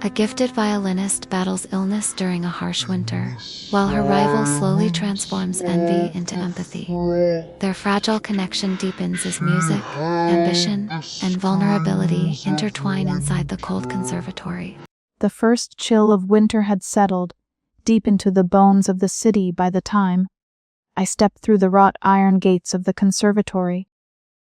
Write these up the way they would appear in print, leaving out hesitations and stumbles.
A gifted violinist battles illness during a harsh winter, while her rival slowly transforms envy into empathy. Their fragile connection deepens as music, ambition, and vulnerability intertwine inside the cold conservatory. The first chill of winter had settled, deep into the bones of the city by the time I stepped through the wrought iron gates of the conservatory.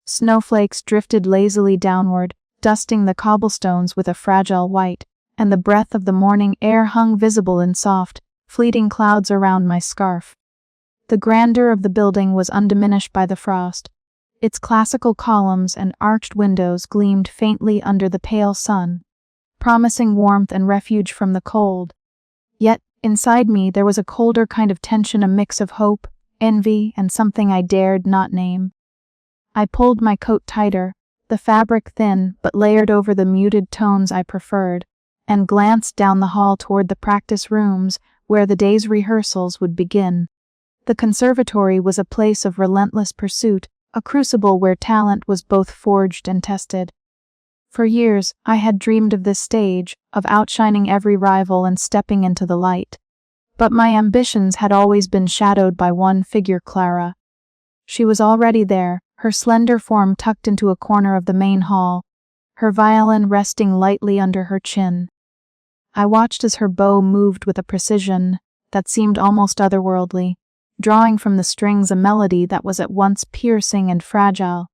Snowflakes drifted lazily downward, dusting the cobblestones with a fragile white, and the breath of the morning air hung visible in soft, fleeting clouds around my scarf. The grandeur of the building was undiminished by the frost. Its classical columns and arched windows gleamed faintly under the pale sun, promising warmth and refuge from the cold. Yet, inside me there was a colder kind of tension, a mix of hope, envy, and something I dared not name. I pulled my coat tighter, the fabric thin but layered over the muted tones I preferred, and glanced down the hall toward the practice rooms where the day's rehearsals would begin. The conservatory was a place of relentless pursuit, a crucible where talent was both forged and tested. For years, I had dreamed of this stage, of outshining every rival and stepping into the light. But my ambitions had always been shadowed by one figure, Clara. She was already there, her slender form tucked into a corner of the main hall, her violin resting lightly under her chin. I watched as her bow moved with a precision that seemed almost otherworldly, drawing from the strings a melody that was at once piercing and fragile.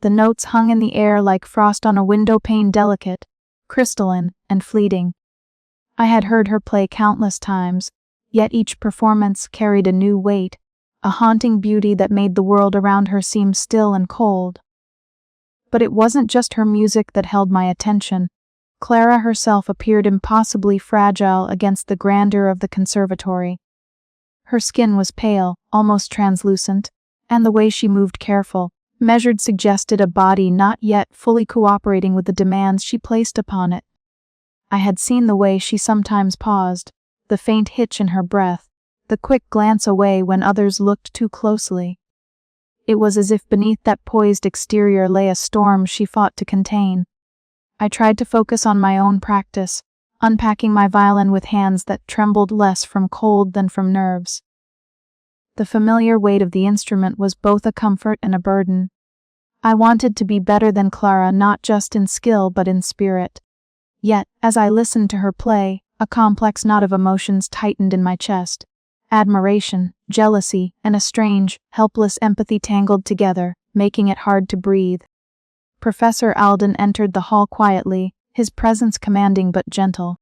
The notes hung in the air like frost on a window pane, delicate, crystalline, and fleeting. I had heard her play countless times, yet each performance carried a new weight, a haunting beauty that made the world around her seem still and cold. But it wasn't just her music that held my attention. Clara herself appeared impossibly fragile against the grandeur of the conservatory. Her skin was pale, almost translucent, and the way she moved, careful, measured, suggested a body not yet fully cooperating with the demands she placed upon it. I had seen the way she sometimes paused, the faint hitch in her breath, the quick glance away when others looked too closely. It was as if beneath that poised exterior lay a storm she fought to contain. I tried to focus on my own practice, unpacking my violin with hands that trembled less from cold than from nerves. The familiar weight of the instrument was both a comfort and a burden. I wanted to be better than Clara, not just in skill but in spirit. Yet, as I listened to her play, a complex knot of emotions tightened in my chest. Admiration, jealousy, and a strange, helpless empathy tangled together, making it hard to breathe. Professor Alden entered the hall quietly, his presence commanding but gentle.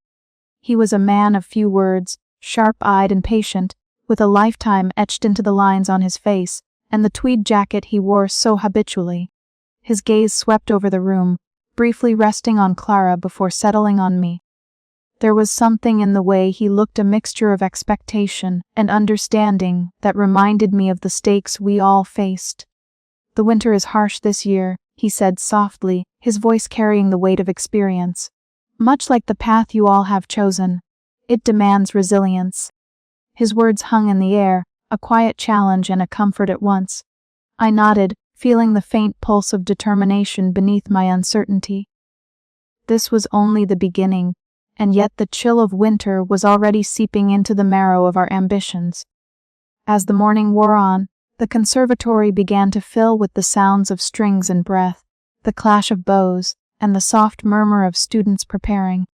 He was a man of few words, sharp-eyed and patient, with a lifetime etched into the lines on his face, and the tweed jacket he wore so habitually. His gaze swept over the room, briefly resting on Clara before settling on me. There was something in the way he looked, a mixture of expectation and understanding, that reminded me of the stakes we all faced. "The winter is harsh this year," he said softly, his voice carrying the weight of experience. "Much like the path you all have chosen, it demands resilience." His words hung in the air, a quiet challenge and a comfort at once. I nodded, feeling the faint pulse of determination beneath my uncertainty. This was only the beginning, and yet the chill of winter was already seeping into the marrow of our ambitions. As the morning wore on, the conservatory began to fill with the sounds of strings and breath, the clash of bows, and the soft murmur of students preparing.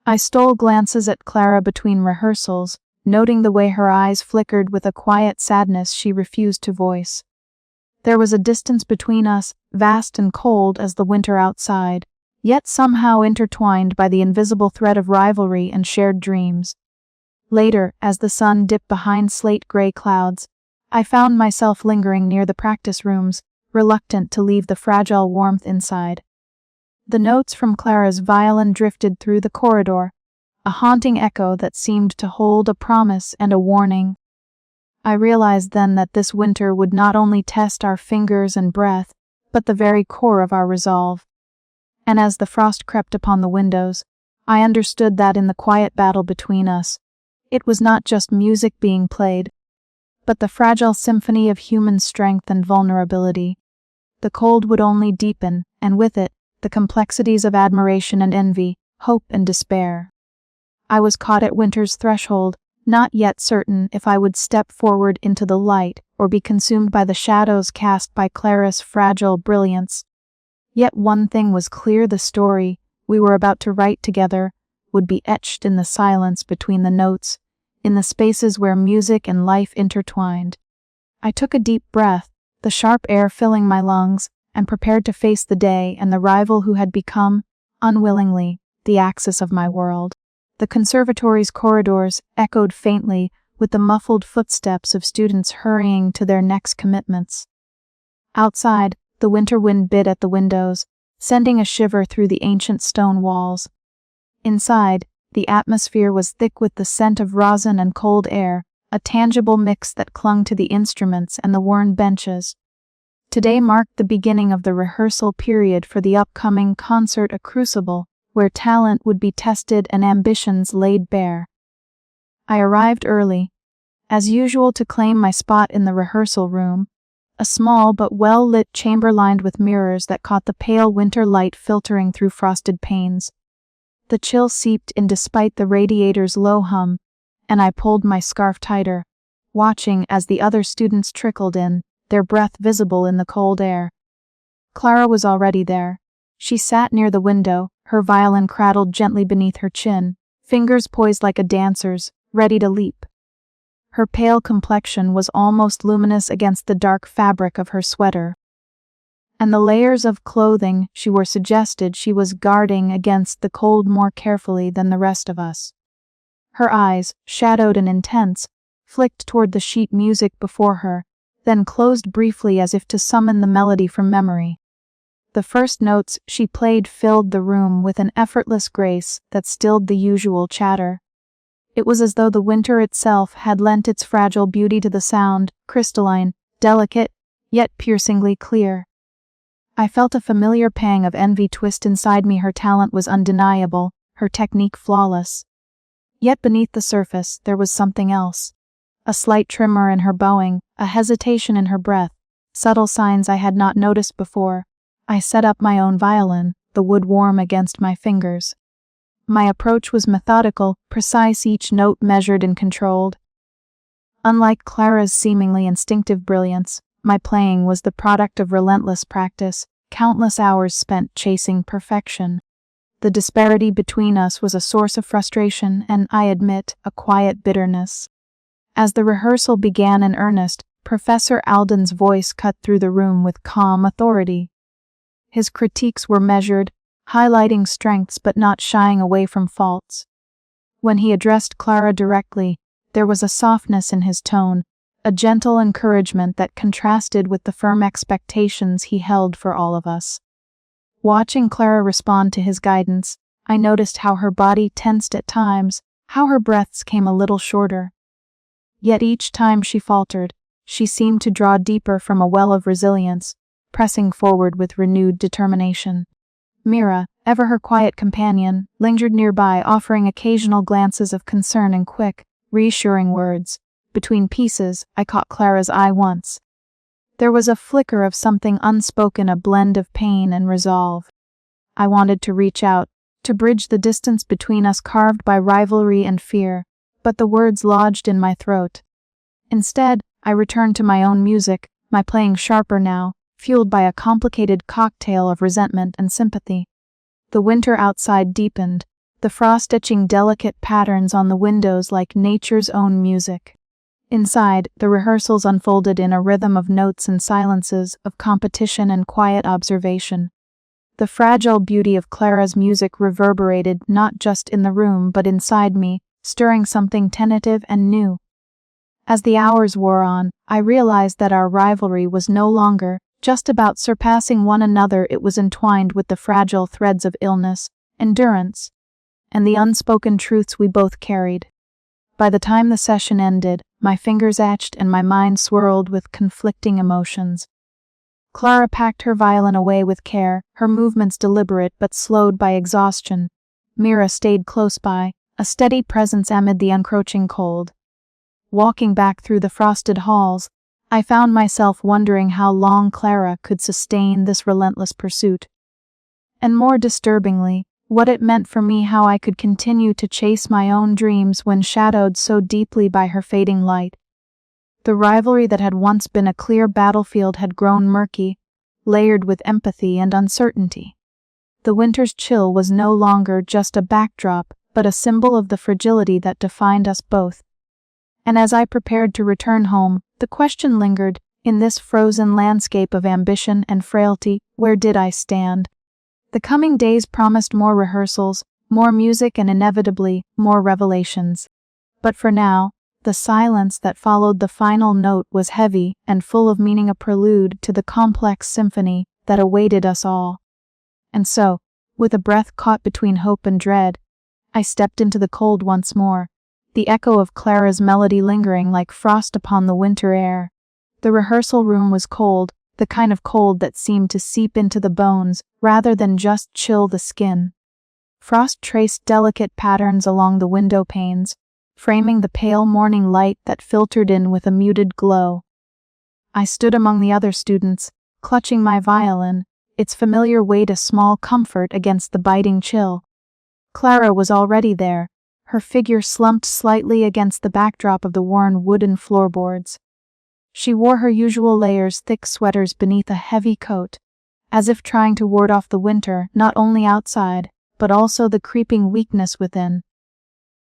I stole glances at Clara between rehearsals, noting the way her eyes flickered with a quiet sadness she refused to voice. There was a distance between us, vast and cold as the winter outside, yet somehow intertwined by the invisible thread of rivalry and shared dreams. Later, as the sun dipped behind slate-gray clouds, I found myself lingering near the practice rooms, reluctant to leave the fragile warmth inside. The notes from Clara's violin drifted through the corridor, a haunting echo that seemed to hold a promise and a warning. I realized then that this winter would not only test our fingers and breath, but the very core of our resolve. And as the frost crept upon the windows, I understood that in the quiet battle between us, it was not just music being played, but the fragile symphony of human strength and vulnerability. The cold would only deepen, and with it, the complexities of admiration and envy, hope and despair. I was caught at winter's threshold, not yet certain if I would step forward into the light or be consumed by the shadows cast by Clara's fragile brilliance. Yet one thing was clear: the story we were about to write together would be etched in the silence between the notes, in the spaces where music and life intertwined. I took a deep breath, the sharp air filling my lungs, and prepared to face the day and the rival who had become, unwillingly, the axis of my world. The conservatory's corridors echoed faintly with the muffled footsteps of students hurrying to their next commitments. Outside, the winter wind bit at the windows, sending a shiver through the ancient stone walls. Inside, the atmosphere was thick with the scent of rosin and cold air, a tangible mix that clung to the instruments and the worn benches. Today marked the beginning of the rehearsal period for the upcoming concert, a crucible where talent would be tested and ambitions laid bare. I arrived early, as usual, to claim my spot in the rehearsal room, a small but well-lit chamber lined with mirrors that caught the pale winter light filtering through frosted panes. The chill seeped in despite the radiator's low hum, and I pulled my scarf tighter, watching as the other students trickled in, their breath visible in the cold air. Clara was already there. She sat near the window, her violin cradled gently beneath her chin, fingers poised like a dancer's, ready to leap. Her pale complexion was almost luminous against the dark fabric of her sweater, and the layers of clothing she wore suggested she was guarding against the cold more carefully than the rest of us. Her eyes, shadowed and intense, flicked toward the sheet music before her, then closed briefly as if to summon the melody from memory. The first notes she played filled the room with an effortless grace that stilled the usual chatter. It was as though the winter itself had lent its fragile beauty to the sound, crystalline, delicate, yet piercingly clear. I felt a familiar pang of envy twist inside me. Her talent was undeniable, her technique flawless. Yet beneath the surface there was something else. A slight tremor in her bowing, a hesitation in her breath, subtle signs I had not noticed before. I set up my own violin, the wood warm against my fingers. My approach was methodical, precise, each note measured and controlled. Unlike Clara's seemingly instinctive brilliance, my playing was the product of relentless practice, countless hours spent chasing perfection. The disparity between us was a source of frustration and, I admit, a quiet bitterness. As the rehearsal began in earnest, Professor Alden's voice cut through the room with calm authority. His critiques were measured, highlighting strengths but not shying away from faults. When he addressed Clara directly, there was a softness in his tone, a gentle encouragement that contrasted with the firm expectations he held for all of us. Watching Clara respond to his guidance, I noticed how her body tensed at times, how her breaths came a little shorter. Yet each time she faltered, she seemed to draw deeper from a well of resilience, pressing forward with renewed determination. Mira, ever her quiet companion, lingered nearby, offering occasional glances of concern and quick, reassuring words. Between pieces, I caught Clara's eye once. There was a flicker of something unspoken, a blend of pain and resolve. I wanted to reach out, to bridge the distance between us carved by rivalry and fear, but the words lodged in my throat. Instead, I returned to my own music, my playing sharper now, fueled by a complicated cocktail of resentment and sympathy. The winter outside deepened, the frost etching delicate patterns on the windows like nature's own music. Inside, the rehearsals unfolded in a rhythm of notes and silences, of competition and quiet observation. The fragile beauty of Clara's music reverberated not just in the room but inside me, stirring something tentative and new. As the hours wore on, I realized that our rivalry was no longer just about surpassing one another. It was entwined with the fragile threads of illness, endurance, and the unspoken truths we both carried. By the time the session ended, my fingers etched and my mind swirled with conflicting emotions. Clara packed her violin away with care, her movements deliberate but slowed by exhaustion. Mira stayed close by, a steady presence amid the encroaching cold. Walking back through the frosted halls, I found myself wondering how long Clara could sustain this relentless pursuit. And more disturbingly, what it meant for me, how I could continue to chase my own dreams when shadowed so deeply by her fading light. The rivalry that had once been a clear battlefield had grown murky, layered with empathy and uncertainty. The winter's chill was no longer just a backdrop, but a symbol of the fragility that defined us both. And as I prepared to return home, the question lingered, in this frozen landscape of ambition and frailty, where did I stand? The coming days promised more rehearsals, more music, and inevitably, more revelations. But for now, the silence that followed the final note was heavy and full of meaning, a prelude to the complex symphony that awaited us all. And so, with a breath caught between hope and dread, I stepped into the cold once more, the echo of Clara's melody lingering like frost upon the winter air. The rehearsal room was cold, the kind of cold that seemed to seep into the bones rather than just chill the skin. Frost traced delicate patterns along the window panes, framing the pale morning light that filtered in with a muted glow. I stood among the other students, clutching my violin, its familiar weight a small comfort against the biting chill. Clara was already there, her figure slumped slightly against the backdrop of the worn wooden floorboards. She wore her usual layers, thick sweaters beneath a heavy coat, as if trying to ward off the winter not only outside, but also the creeping weakness within.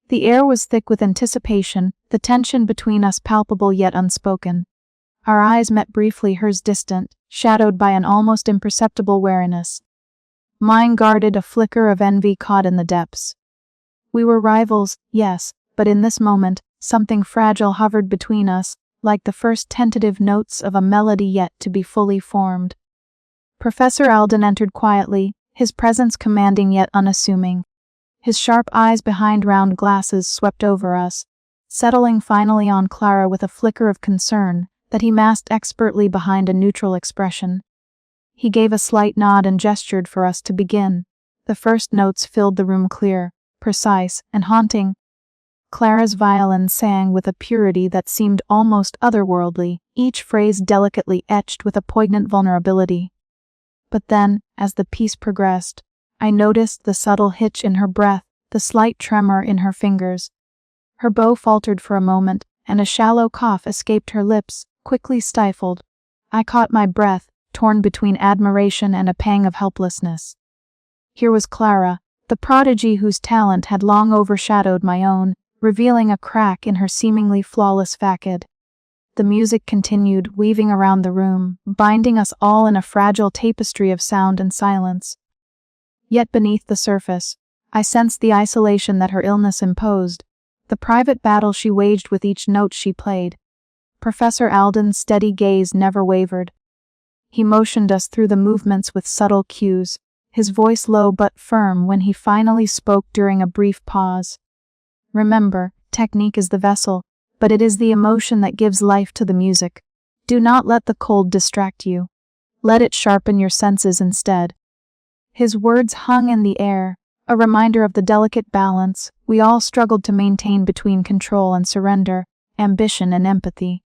The air was thick with anticipation, the tension between us palpable yet unspoken. Our eyes met briefly, hers distant, shadowed by an almost imperceptible wariness. Mine guarded, a flicker of envy caught in the depths. We were rivals, yes, but in this moment, something fragile hovered between us, like the first tentative notes of a melody yet to be fully formed. Professor Alden entered quietly, his presence commanding yet unassuming. His sharp eyes behind round glasses swept over us, settling finally on Clara with a flicker of concern that he masked expertly behind a neutral expression. He gave a slight nod and gestured for us to begin. The first notes filled the room, clear, precise, and haunting. Clara's violin sang with a purity that seemed almost otherworldly, each phrase delicately etched with a poignant vulnerability. But then, as the piece progressed, I noticed the subtle hitch in her breath, the slight tremor in her fingers. Her bow faltered for a moment, and a shallow cough escaped her lips, quickly stifled. I caught my breath, torn between admiration and a pang of helplessness. Here was Clara, the prodigy whose talent had long overshadowed my own, revealing a crack in her seemingly flawless facade. The music continued, weaving around the room, binding us all in a fragile tapestry of sound and silence. Yet beneath the surface, I sensed the isolation that her illness imposed, the private battle she waged with each note she played. Professor Alden's steady gaze never wavered. He motioned us through the movements with subtle cues, his voice low but firm when he finally spoke during a brief pause. Remember, technique is the vessel, but it is the emotion that gives life to the music. Do not let the cold distract you. Let it sharpen your senses instead. His words hung in the air, a reminder of the delicate balance we all struggled to maintain between control and surrender, ambition and empathy.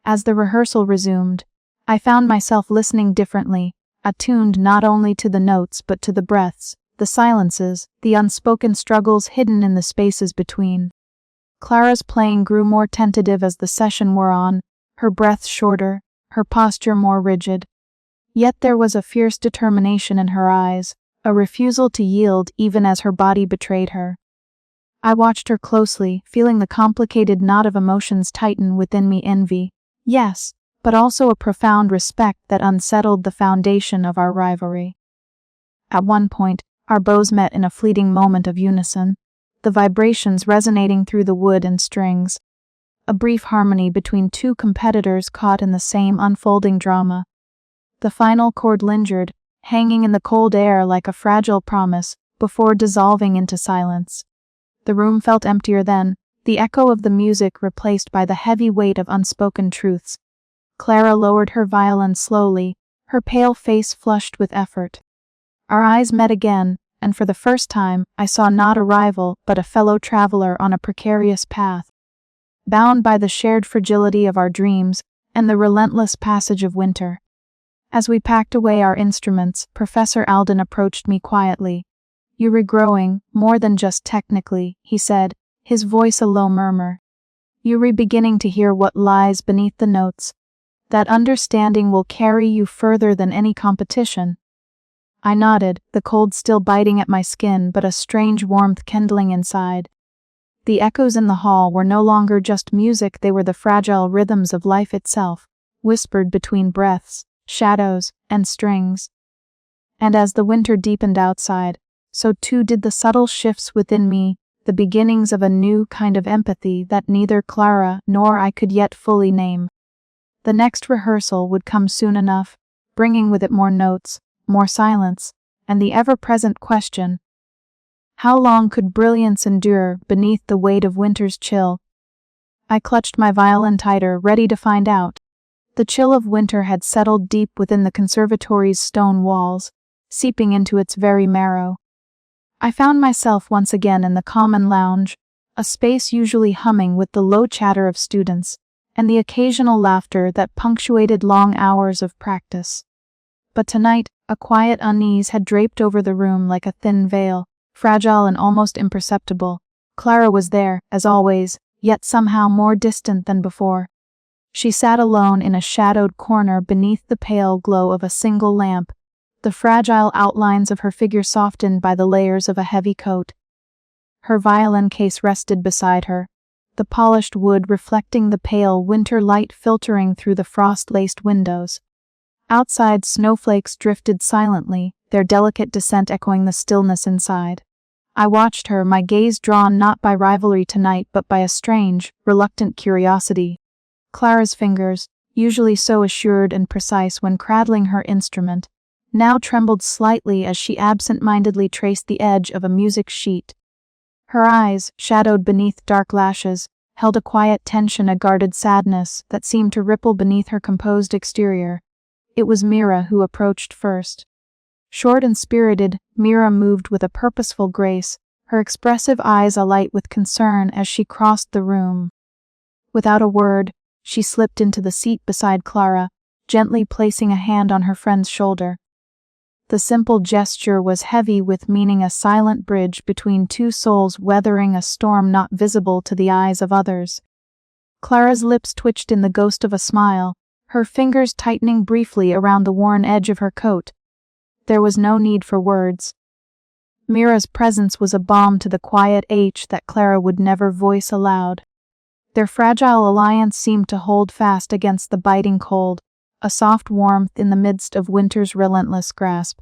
As the rehearsal resumed, I found myself listening differently, attuned not only to the notes but to the breaths, the silences, the unspoken struggles hidden in the spaces between. Clara's playing grew more tentative as the session wore on, her breath shorter, her posture more rigid. Yet there was a fierce determination in her eyes, a refusal to yield even as her body betrayed her. I watched her closely, feeling the complicated knot of emotions tighten within me, envy, yes, but also a profound respect that unsettled the foundation of our rivalry. At one point, our bows met in a fleeting moment of unison, the vibrations resonating through the wood and strings. A brief harmony between two competitors caught in the same unfolding drama. The final chord lingered, hanging in the cold air like a fragile promise, before dissolving into silence. The room felt emptier then, the echo of the music replaced by the heavy weight of unspoken truths. Clara lowered her violin slowly, her pale face flushed with effort. Our eyes met again, and for the first time, I saw not a rival but a fellow traveler on a precarious path, bound by the shared fragility of our dreams and the relentless passage of winter. As we packed away our instruments, Professor Alden approached me quietly. "You're regrowing, more than just technically," he said, his voice a low murmur. "You're beginning to hear what lies beneath the notes. That understanding will carry you further than any competition." I nodded, the cold still biting at my skin but a strange warmth kindling inside. The echoes in the hall were no longer just music, they were the fragile rhythms of life itself, whispered between breaths, shadows, and strings. And as the winter deepened outside, so too did the subtle shifts within me, the beginnings of a new kind of empathy that neither Clara nor I could yet fully name. The next rehearsal would come soon enough, bringing with it more notes, more silence, and the ever-present question: how long could brilliance endure beneath the weight of winter's chill? I clutched my violin tighter, ready to find out. The chill of winter had settled deep within the conservatory's stone walls, seeping into its very marrow. I found myself once again in the common lounge, a space usually humming with the low chatter of students, and the occasional laughter that punctuated long hours of practice. But tonight, a quiet unease had draped over the room like a thin veil, fragile and almost imperceptible. Clara was there, as always, yet somehow more distant than before. She sat alone in a shadowed corner beneath the pale glow of a single lamp, the fragile outlines of her figure softened by the layers of a heavy coat. Her violin case rested beside her, the polished wood reflecting the pale winter light filtering through the frost-laced windows. Outside, snowflakes drifted silently, their delicate descent echoing the stillness inside. I watched her, my gaze drawn not by rivalry tonight but by a strange, reluctant curiosity. Clara's fingers, usually so assured and precise when cradling her instrument, now trembled slightly as she absent-mindedly traced the edge of a music sheet. Her eyes, shadowed beneath dark lashes, held a quiet tension, a guarded sadness that seemed to ripple beneath her composed exterior. It was Mira who approached first. Short and spirited, Mira moved with a purposeful grace, her expressive eyes alight with concern as she crossed the room. Without a word, she slipped into the seat beside Clara, gently placing a hand on her friend's shoulder. The simple gesture was heavy with meaning, a silent bridge between two souls weathering a storm not visible to the eyes of others. Clara's lips twitched in the ghost of a smile, her fingers tightening briefly around the worn edge of her coat. There was no need for words. Mira's presence was a balm to the quiet ache that Clara would never voice aloud. Their fragile alliance seemed to hold fast against the biting cold, a soft warmth in the midst of winter's relentless grasp.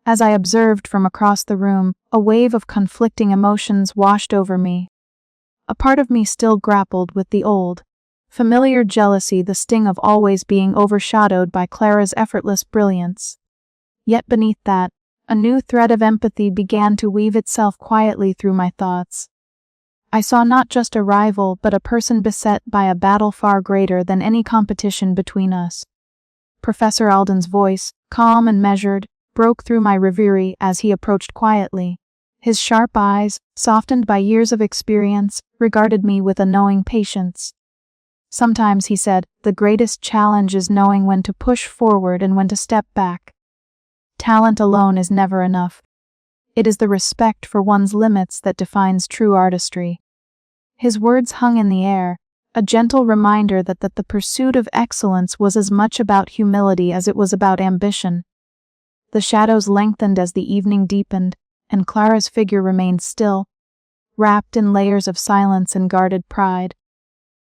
As I observed from across the room, a wave of conflicting emotions washed over me. A part of me still grappled with the old, familiar jealousy, the sting of always being overshadowed by Clara's effortless brilliance. Yet beneath that, a new thread of empathy began to weave itself quietly through my thoughts. I saw not just a rival but a person beset by a battle far greater than any competition between us. Professor Alden's voice, calm and measured, broke through my reverie as he approached quietly. His sharp eyes, softened by years of experience, regarded me with a knowing patience. "Sometimes," he said, "the greatest challenge is knowing when to push forward and when to step back. Talent alone is never enough. It is the respect for one's limits that defines true artistry." His words hung in the air, a gentle reminder that the pursuit of excellence was as much about humility as it was about ambition. The shadows lengthened as the evening deepened, and Clara's figure remained still, wrapped in layers of silence and guarded pride.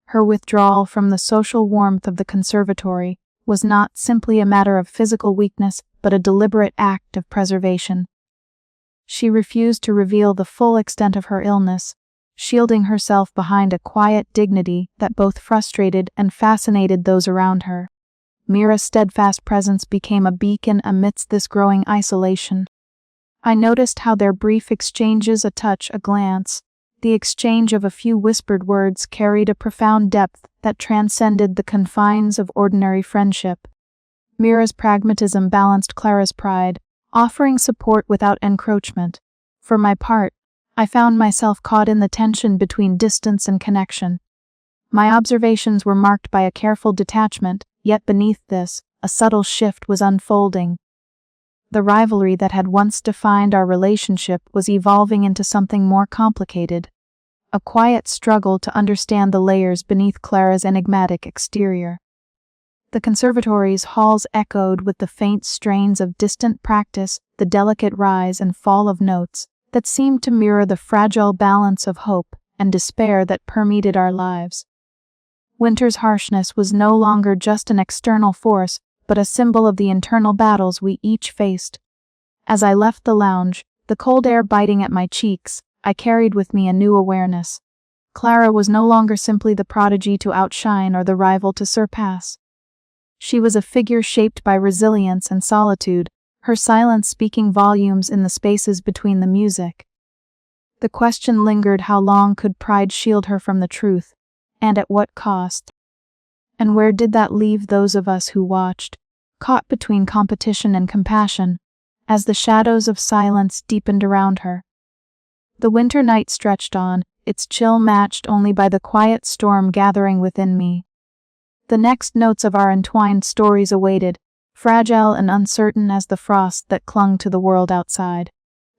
Her withdrawal from the social warmth of the conservatory was not simply a matter of physical weakness, but a deliberate act of preservation. She refused to reveal the full extent of her illness, shielding herself behind a quiet dignity that both frustrated and fascinated those around her. Mira's steadfast presence became a beacon amidst this growing isolation. I noticed how their brief exchanges, a touch, a glance, the exchange of a few whispered words carried a profound depth that transcended the confines of ordinary friendship. Mira's pragmatism balanced Clara's pride, offering support without encroachment. For my part, I found myself caught in the tension between distance and connection. My observations were marked by a careful detachment, yet beneath this, a subtle shift was unfolding. the rivalry that had once defined our relationship was evolving into something more complicated. A quiet struggle to understand the layers beneath Clara's enigmatic exterior. The conservatory's halls echoed with the faint strains of distant practice, the delicate rise and fall of notes that seemed to mirror the fragile balance of hope and despair that permeated our lives. Winter's harshness was no longer just an external force, but a symbol of the internal battles we each faced. As I left the lounge, the cold air biting at my cheeks, I carried with me a new awareness. Clara was no longer simply the prodigy to outshine or the rival to surpass. She was a figure shaped by resilience and solitude, her silence speaking volumes in the spaces between the music. The question lingered: how long could pride shield her from the truth, and at what cost? And where did that leave those of us who watched, caught between competition and compassion, as the shadows of silence deepened around her? The winter night stretched on, its chill matched only by the quiet storm gathering within me. The next notes of our entwined stories awaited, fragile and uncertain as the frost that clung to the world outside.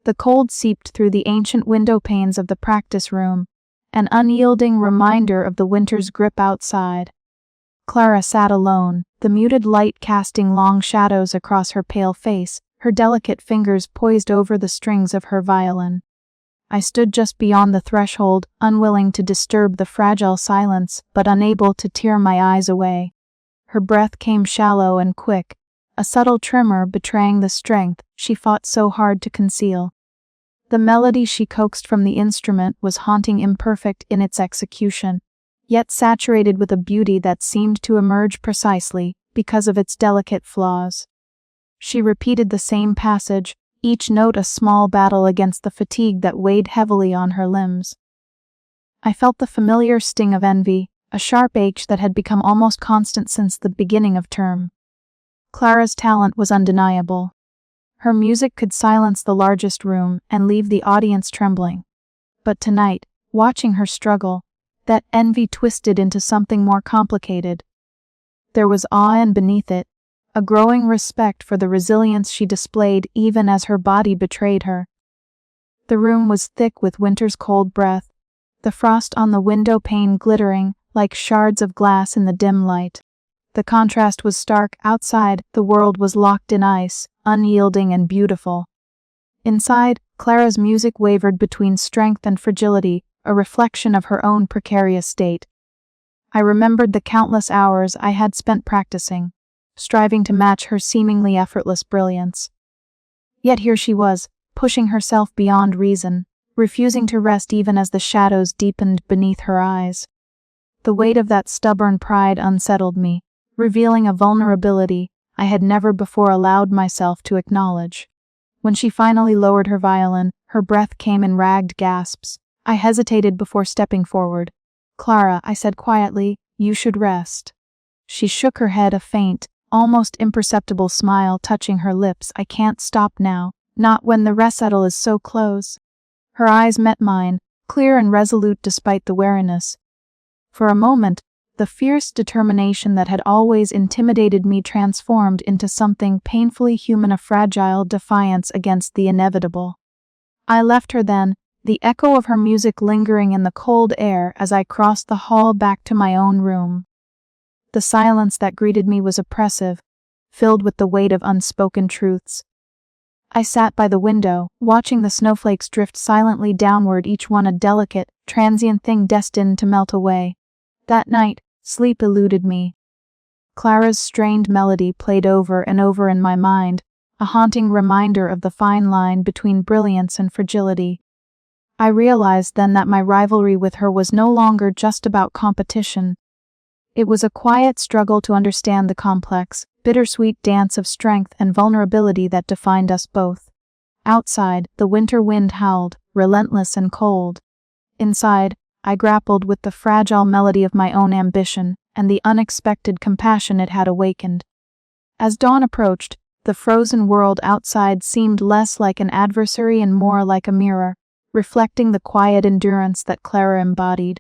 The cold seeped through the ancient window panes of the practice room, an unyielding reminder of the winter's grip outside. Clara sat alone, the muted light casting long shadows across her pale face, her delicate fingers poised over the strings of her violin. I stood just beyond the threshold, unwilling to disturb the fragile silence, but unable to tear my eyes away. Her breath came shallow and quick, a subtle tremor betraying the strength she fought so hard to conceal. The melody she coaxed from the instrument was haunting, imperfect in its execution, yet saturated with a beauty that seemed to emerge precisely because of its delicate flaws. She repeated the same passage, each note a small battle against the fatigue that weighed heavily on her limbs. I felt the familiar sting of envy, a sharp ache that had become almost constant since the beginning of term. Clara's talent was undeniable. Her music could silence the largest room and leave the audience trembling. But tonight, watching her struggle, that envy twisted into something more complicated. There was awe, and beneath it, a growing respect for the resilience she displayed even as her body betrayed her. The room was thick with winter's cold breath, the frost on the window pane glittering like shards of glass in the dim light. The contrast was stark. Outside, the world was locked in ice, unyielding and beautiful. Inside, Clara's music wavered between strength and fragility, a reflection of her own precarious state. I remembered the countless hours I had spent practicing, striving to match her seemingly effortless brilliance. Yet here she was, pushing herself beyond reason, refusing to rest even as the shadows deepened beneath her eyes. The weight of that stubborn pride unsettled me, revealing a vulnerability I had never before allowed myself to acknowledge. When she finally lowered her violin, her breath came in ragged gasps. I hesitated before stepping forward. "Clara," I said quietly, "you should rest." She shook her head, a faint, almost imperceptible smile touching her lips. "I can't stop now, not when the recital is so close." Her eyes met mine, clear and resolute despite the weariness. For a moment, the fierce determination that had always intimidated me transformed into something painfully human, a fragile defiance against the inevitable. I left her then, the echo of her music lingering in the cold air as I crossed the hall back to my own room. The silence that greeted me was oppressive, filled with the weight of unspoken truths. I sat by the window, watching the snowflakes drift silently downward, each one a delicate, transient thing destined to melt away. That night, sleep eluded me. Clara's strained melody played over and over in my mind, a haunting reminder of the fine line between brilliance and fragility. I realized then that my rivalry with her was no longer just about competition. It was a quiet struggle to understand the complex, bittersweet dance of strength and vulnerability that defined us both. Outside, the winter wind howled, relentless and cold. Inside, I grappled with the fragile melody of my own ambition and the unexpected compassion it had awakened. As dawn approached, the frozen world outside seemed less like an adversary and more like a mirror, reflecting the quiet endurance that Clara embodied.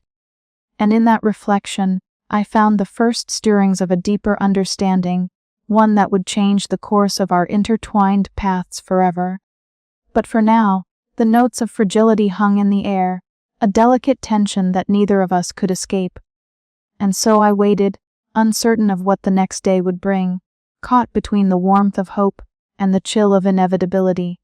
And in that reflection, I found the first stirrings of a deeper understanding, one that would change the course of our intertwined paths forever. But for now, the notes of fragility hung in the air, a delicate tension that neither of us could escape. And so I waited, uncertain of what the next day would bring, caught between the warmth of hope and the chill of inevitability.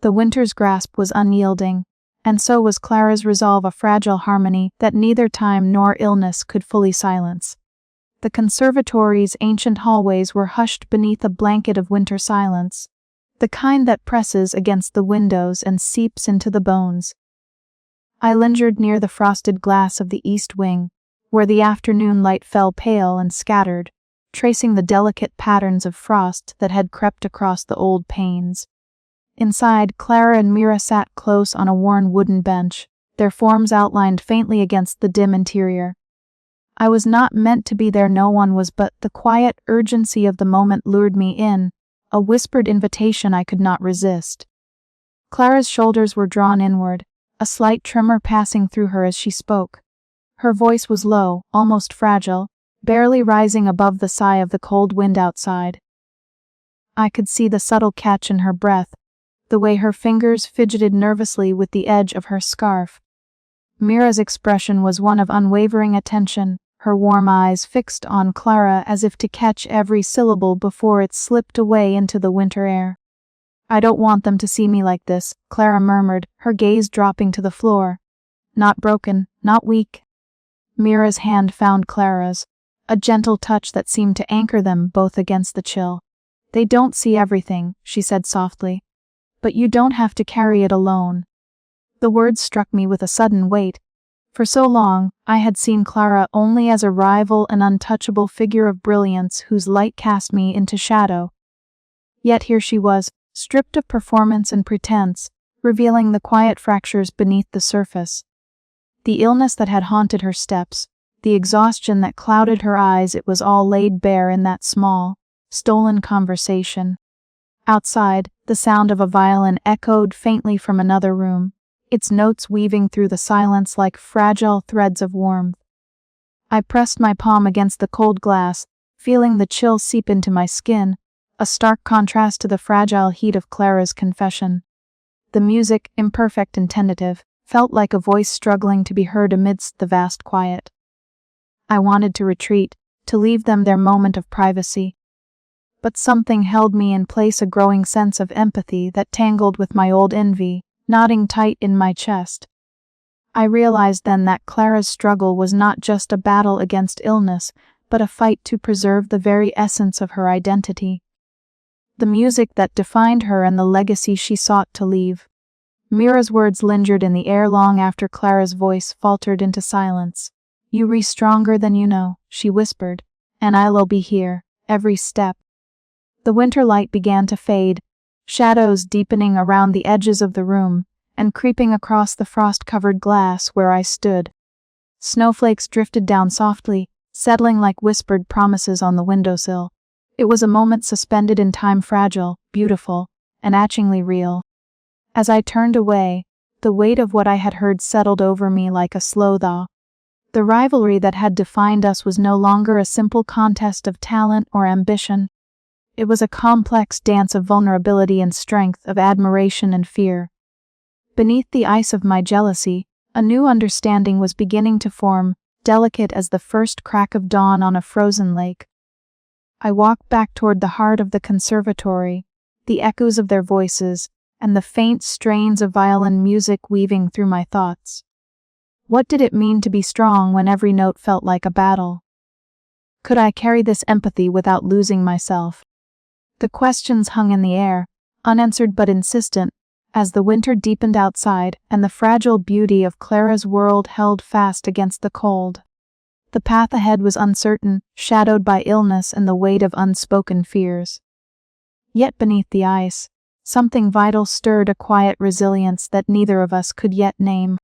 The winter's grasp was unyielding, and so was Clara's resolve, a fragile harmony that neither time nor illness could fully silence. The conservatory's ancient hallways were hushed beneath a blanket of winter silence, the kind that presses against the windows and seeps into the bones. I lingered near the frosted glass of the east wing, where the afternoon light fell pale and scattered, tracing the delicate patterns of frost that had crept across the old panes. Inside, Clara and Mira sat close on a worn wooden bench, their forms outlined faintly against the dim interior. I was not meant to be there, no one was, but the quiet urgency of the moment lured me in, a whispered invitation I could not resist. Clara's shoulders were drawn inward, a slight tremor passing through her as she spoke. Her voice was low, almost fragile, barely rising above the sigh of the cold wind outside. I could see the subtle catch in her breath, the way her fingers fidgeted nervously with the edge of her scarf. Mira's expression was one of unwavering attention, her warm eyes fixed on Clara as if to catch every syllable before it slipped away into the winter air. "I don't want them to see me like this," Clara murmured, her gaze dropping to the floor. "Not broken, not weak." Mira's hand found Clara's, a gentle touch that seemed to anchor them both against the chill. "They don't see everything," she said softly. "But you don't have to carry it alone." The words struck me with a sudden weight. For so long, I had seen Clara only as a rival and untouchable figure of brilliance whose light cast me into shadow. Yet here she was, stripped of performance and pretense, revealing the quiet fractures beneath the surface. The illness that had haunted her steps, the exhaustion that clouded her eyes, it was all laid bare in that small, stolen conversation. Outside, the sound of a violin echoed faintly from another room, its notes weaving through the silence like fragile threads of warmth. I pressed my palm against the cold glass, feeling the chill seep into my skin, a stark contrast to the fragile heat of Clara's confession. The music, imperfect and tentative, felt like a voice struggling to be heard amidst the vast quiet. I wanted to retreat, to leave them their moment of privacy. But something held me in place, a growing sense of empathy that tangled with my old envy, knotting tight in my chest. I realized then that Clara's struggle was not just a battle against illness, but a fight to preserve the very essence of her identity. The music that defined her and the legacy she sought to leave. Mira's words lingered in the air long after Clara's voice faltered into silence. "You re stronger than you know," she whispered, "and I'll be here, every step." The winter light began to fade, shadows deepening around the edges of the room, and creeping across the frost-covered glass where I stood. Snowflakes drifted down softly, settling like whispered promises on the windowsill. It was a moment suspended in time, fragile, beautiful, and etchingly real. As I turned away, the weight of what I had heard settled over me like a slow thaw. The rivalry that had defined us was no longer a simple contest of talent or ambition. It was a complex dance of vulnerability and strength, of admiration and fear. Beneath the ice of my jealousy, a new understanding was beginning to form, delicate as the first crack of dawn on a frozen lake. I walked back toward the heart of the conservatory, the echoes of their voices, and the faint strains of violin music weaving through my thoughts. What did it mean to be strong when every note felt like a battle? Could I carry this empathy without losing myself? The questions hung in the air, unanswered but insistent, as the winter deepened outside and the fragile beauty of Clara's world held fast against the cold. The path ahead was uncertain, shadowed by illness and the weight of unspoken fears. Yet beneath the ice, something vital stirred, a quiet resilience that neither of us could yet name.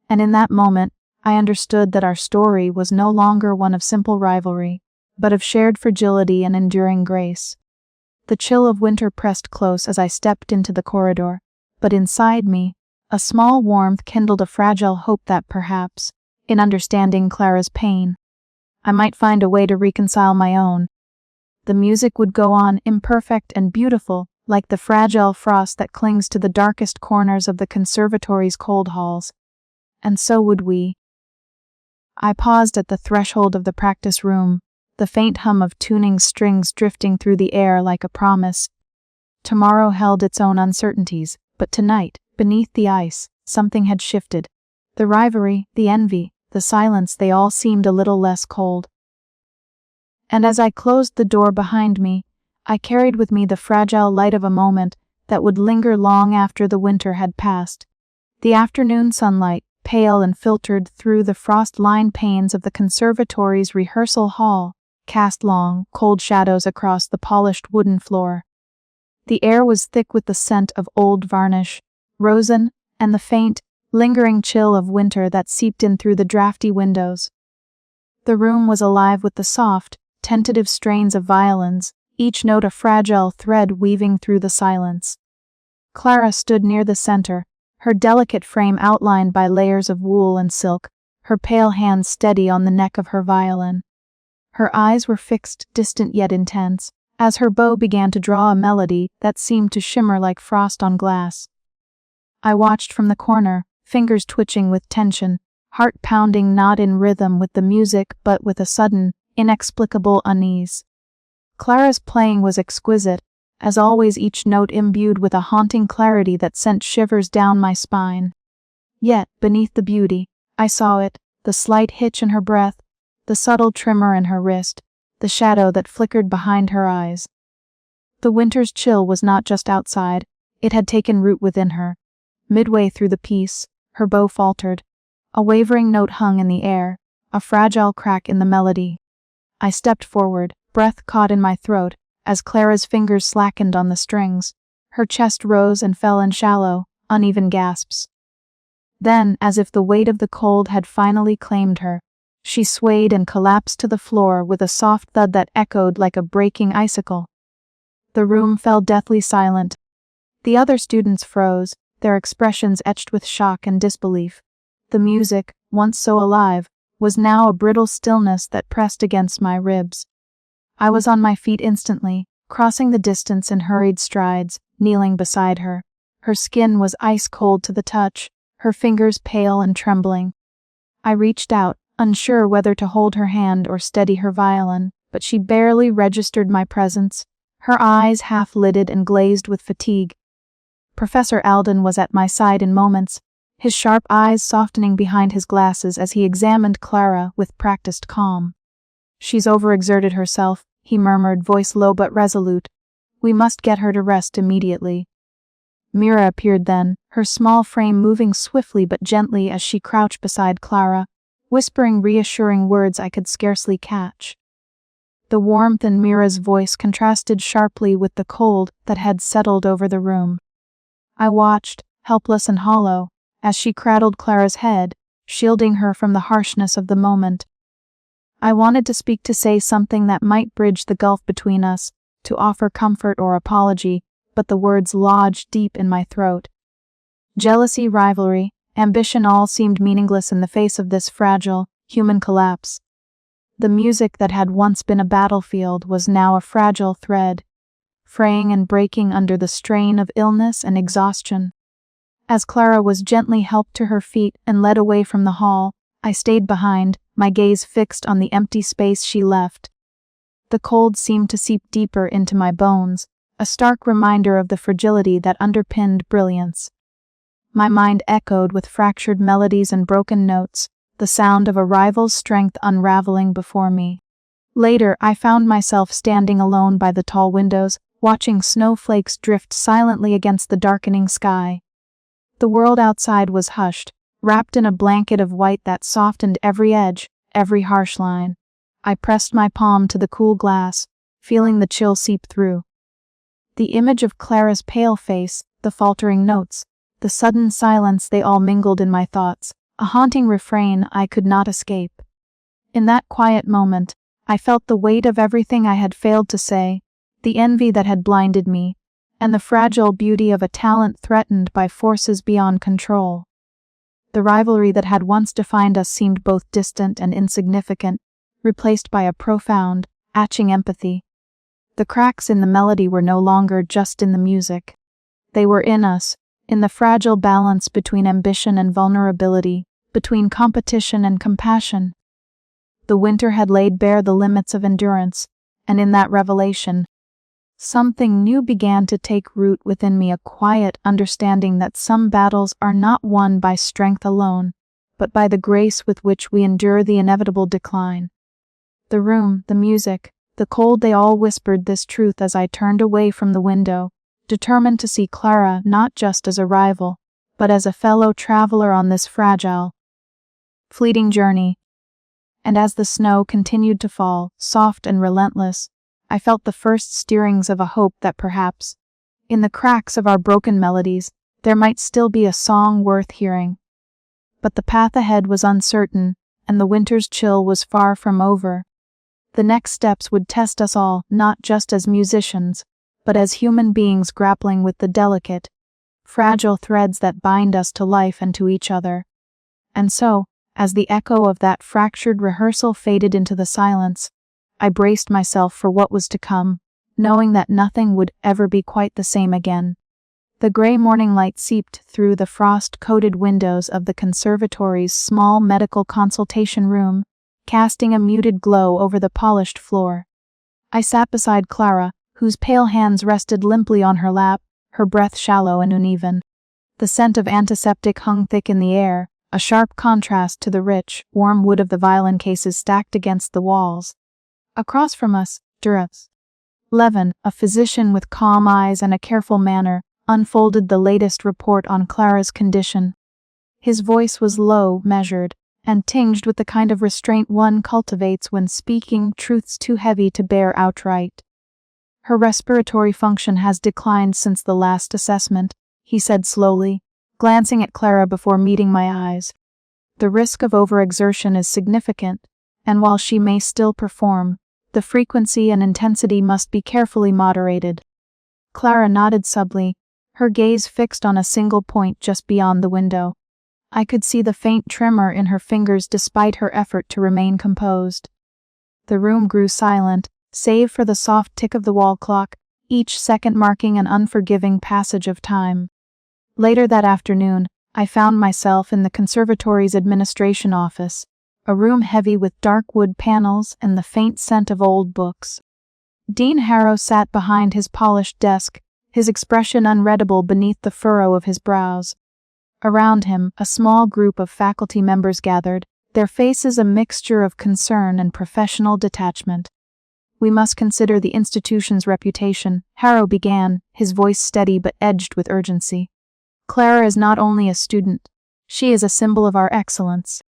And in that moment, I understood that our story was no longer one of simple rivalry, but of shared fragility and enduring grace. The chill of winter pressed close as I stepped into the corridor, but inside me, a small warmth kindled, a fragile hope that perhaps, in understanding Clara's pain, I might find a way to reconcile my own. The music would go on, imperfect and beautiful, like the fragile frost that clings to the darkest corners of the conservatory's cold halls. And so would we. I paused at the threshold of the practice room, the faint hum of tuning strings drifting through the air like a promise. Tomorrow held its own uncertainties, but tonight, beneath the ice, something had shifted. The rivalry, the envy, the silence, they all seemed a little less cold. And as I closed the door behind me, I carried with me the fragile light of a moment that would linger long after the winter had passed. The afternoon sunlight, pale and filtered through the frost-lined panes of the conservatory's rehearsal hall, cast long, cold shadows across the polished wooden floor. The air was thick with the scent of old varnish, rosin, and the faint, lingering chill of winter that seeped in through the drafty windows. The room was alive with the soft, tentative strains of violins, each note a fragile thread weaving through the silence. Clara stood near the center, her delicate frame outlined by layers of wool and silk, her pale hand steady on the neck of her violin. Her eyes were fixed, distant yet intense, as her bow began to draw a melody that seemed to shimmer like frost on glass. I watched from the corner, fingers twitching with tension, heart pounding not in rhythm with the music but with a sudden, inexplicable unease. Clara's playing was exquisite, as always, each note imbued with a haunting clarity that sent shivers down my spine. Yet, beneath the beauty, I saw it, the slight hitch in her breath, the subtle tremor in her wrist, the shadow that flickered behind her eyes. The winter's chill was not just outside, it had taken root within her. Midway through the piece, her bow faltered. A wavering note hung in the air, a fragile crack in the melody. I stepped forward, breath caught in my throat, as Clara's fingers slackened on the strings. Her chest rose and fell in shallow, uneven gasps. Then, as if the weight of the cold had finally claimed her, she swayed and collapsed to the floor with a soft thud that echoed like a breaking icicle. The room fell deathly silent. The other students froze, their expressions etched with shock and disbelief. The music, once so alive, was now a brittle stillness that pressed against my ribs. I was on my feet instantly, crossing the distance in hurried strides, kneeling beside her. Her skin was ice cold to the touch, her fingers pale and trembling. I reached out, unsure whether to hold her hand or steady her violin, but she barely registered my presence, her eyes half-lidded and glazed with fatigue. Professor Alden was at my side in moments, his sharp eyes softening behind his glasses as he examined Clara with practiced calm. "She's overexerted herself," he murmured, voice low but resolute. "We must get her to rest immediately." Mira appeared then, her small frame moving swiftly but gently as she crouched beside Clara, whispering reassuring words I could scarcely catch. The warmth in Mira's voice contrasted sharply with the cold that had settled over the room. I watched, helpless and hollow, as she cradled Clara's head, shielding her from the harshness of the moment. I wanted to speak, to say something that might bridge the gulf between us, to offer comfort or apology, but the words lodged deep in my throat. Jealousy, rivalry, ambition all seemed meaningless in the face of this fragile, human collapse. The music that had once been a battlefield was now a fragile thread, fraying and breaking under the strain of illness and exhaustion. As Clara was gently helped to her feet and led away from the hall, I stayed behind, my gaze fixed on the empty space she left. The cold seemed to seep deeper into my bones, a stark reminder of the fragility that underpinned brilliance. My mind echoed with fractured melodies and broken notes, the sound of a rival's strength unraveling before me. Later, I found myself standing alone by the tall windows, watching snowflakes drift silently against the darkening sky. The world outside was hushed, wrapped in a blanket of white that softened every edge, every harsh line. I pressed my palm to the cool glass, feeling the chill seep through. The image of Clara's pale face, the faltering notes, the sudden silence, they all mingled in my thoughts, a haunting refrain I could not escape. In that quiet moment, I felt the weight of everything I had failed to say, the envy that had blinded me, and the fragile beauty of a talent threatened by forces beyond control. The rivalry that had once defined us seemed both distant and insignificant, replaced by a profound, atching empathy. The cracks in the melody were no longer just in the music. They were in us, in the fragile balance between ambition and vulnerability, between competition and compassion. The winter had laid bare the limits of endurance, and in that revelation, something new began to take root within me, a quiet understanding that some battles are not won by strength alone, but by the grace with which we endure the inevitable decline. The room, the music, the cold, they all whispered this truth as I turned away from the window, determined to see Clara not just as a rival, but as a fellow traveler on this fragile, fleeting journey. And as the snow continued to fall, soft and relentless, I felt the first stirrings of a hope that perhaps, in the cracks of our broken melodies, there might still be a song worth hearing. But the path ahead was uncertain, and the winter's chill was far from over. The next steps would test us all, not just as musicians, but as human beings grappling with the delicate, fragile threads that bind us to life and to each other. And so, as the echo of that fractured rehearsal faded into the silence, I braced myself for what was to come, knowing that nothing would ever be quite the same again. The gray morning light seeped through the frost-coated windows of the conservatory's small medical consultation room, casting a muted glow over the polished floor. I sat beside Clara, whose pale hands rested limply on her lap, her breath shallow and uneven. The scent of antiseptic hung thick in the air, a sharp contrast to the rich, warm wood of the violin cases stacked against the walls. Across from us, Duras Levin, a physician with calm eyes and a careful manner, unfolded the latest report on Clara's condition. His voice was low, measured, and tinged with the kind of restraint one cultivates when speaking truths too heavy to bear outright. Her respiratory function has declined since the last assessment, he said slowly, glancing at Clara before meeting my eyes. The risk of overexertion is significant, and while she may still perform, the frequency and intensity must be carefully moderated. Clara nodded subtly, her gaze fixed on a single point just beyond the window. I could see the faint tremor in her fingers despite her effort to remain composed. The room grew silent, save for the soft tick of the wall clock, each second marking an unforgiving passage of time. Later that afternoon, I found myself in the conservatory's administration office, a room heavy with dark wood panels and the faint scent of old books. Dean Harrow sat behind his polished desk, his expression unreadable beneath the furrow of his brows. Around him, a small group of faculty members gathered, their faces a mixture of concern and professional detachment. "We must consider the institution's reputation," Harrow began, his voice steady but edged with urgency. "Clara is not only a student, she is a symbol of our excellence.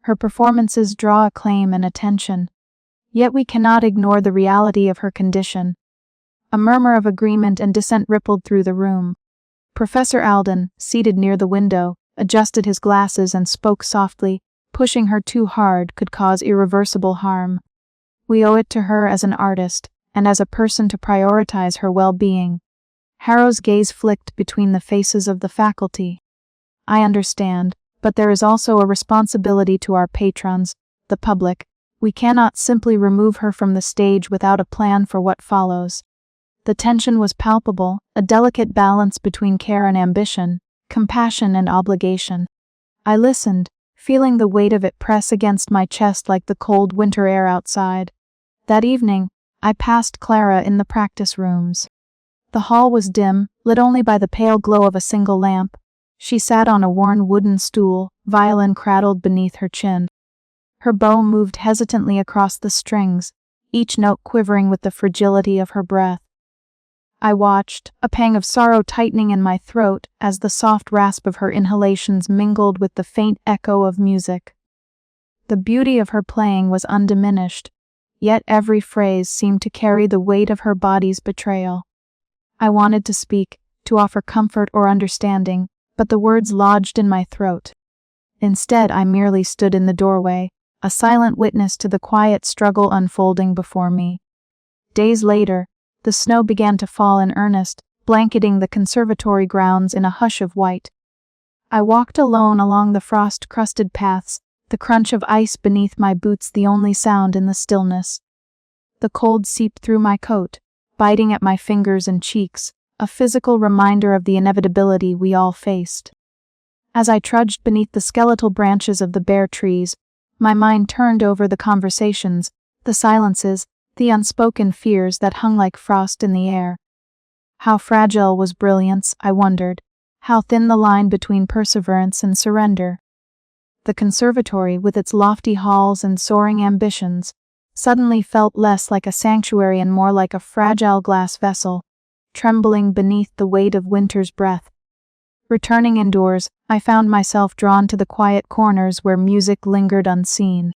Her performances draw acclaim and attention, yet we cannot ignore the reality of her condition." A murmur of agreement and dissent rippled through the room. Professor Alden, seated near the window, adjusted his glasses and spoke softly. "Pushing her too hard could cause irreversible harm. We owe it to her as an artist, and as a person to prioritize her well-being." Harrow's gaze flicked between the faces of the faculty. "I understand, but there is also a responsibility to our patrons, the public. We cannot simply remove her from the stage without a plan for what follows." The tension was palpable, a delicate balance between care and ambition, compassion and obligation. I listened, feeling the weight of it press against my chest like the cold winter air outside. That evening, I passed Clara in the practice rooms. The hall was dim, lit only by the pale glow of a single lamp. She sat on a worn wooden stool, violin cradled beneath her chin. Her bow moved hesitantly across the strings, each note quivering with the fragility of her breath. I watched, a pang of sorrow tightening in my throat as the soft rasp of her inhalations mingled with the faint echo of music. The beauty of her playing was undiminished, yet every phrase seemed to carry the weight of her body's betrayal. I wanted to speak, to offer comfort or understanding, but the words lodged in my throat. Instead, I merely stood in the doorway, a silent witness to the quiet struggle unfolding before me. Days later, the snow began to fall in earnest, blanketing the conservatory grounds in a hush of white. I walked alone along the frost-crusted paths, the crunch of ice beneath my boots the only sound in the stillness. The cold seeped through my coat, biting at my fingers and cheeks, a physical reminder of the inevitability we all faced. As I trudged beneath the skeletal branches of the bare trees, my mind turned over the conversations, the silences, the unspoken fears that hung like frost in the air. How fragile was brilliance, I wondered, how thin the line between perseverance and surrender. The conservatory, with its lofty halls and soaring ambitions, suddenly felt less like a sanctuary and more like a fragile glass vessel, trembling beneath the weight of winter's breath. Returning indoors, I found myself drawn to the quiet corners where music lingered unseen.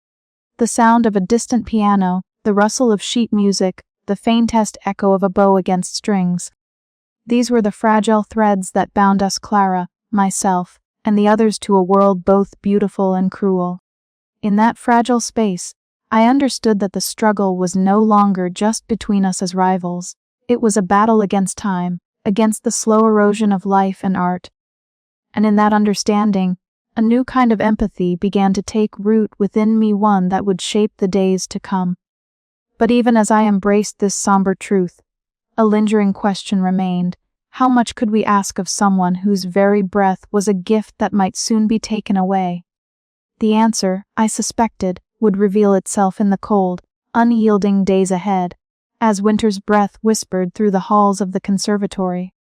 The sound of a distant piano, the rustle of sheet music, the faintest echo of a bow against strings. These were the fragile threads that bound us, Clara, myself, and the others, to a world both beautiful and cruel. In that fragile space, I understood that the struggle was no longer just between us as rivals. It was a battle against time, against the slow erosion of life and art. And in that understanding, a new kind of empathy began to take root within me, one that would shape the days to come. But even as I embraced this somber truth, a lingering question remained. How much could we ask of someone whose very breath was a gift that might soon be taken away? The answer, I suspected, would reveal itself in the cold, unyielding days ahead, as winter's breath whispered through the halls of the conservatory.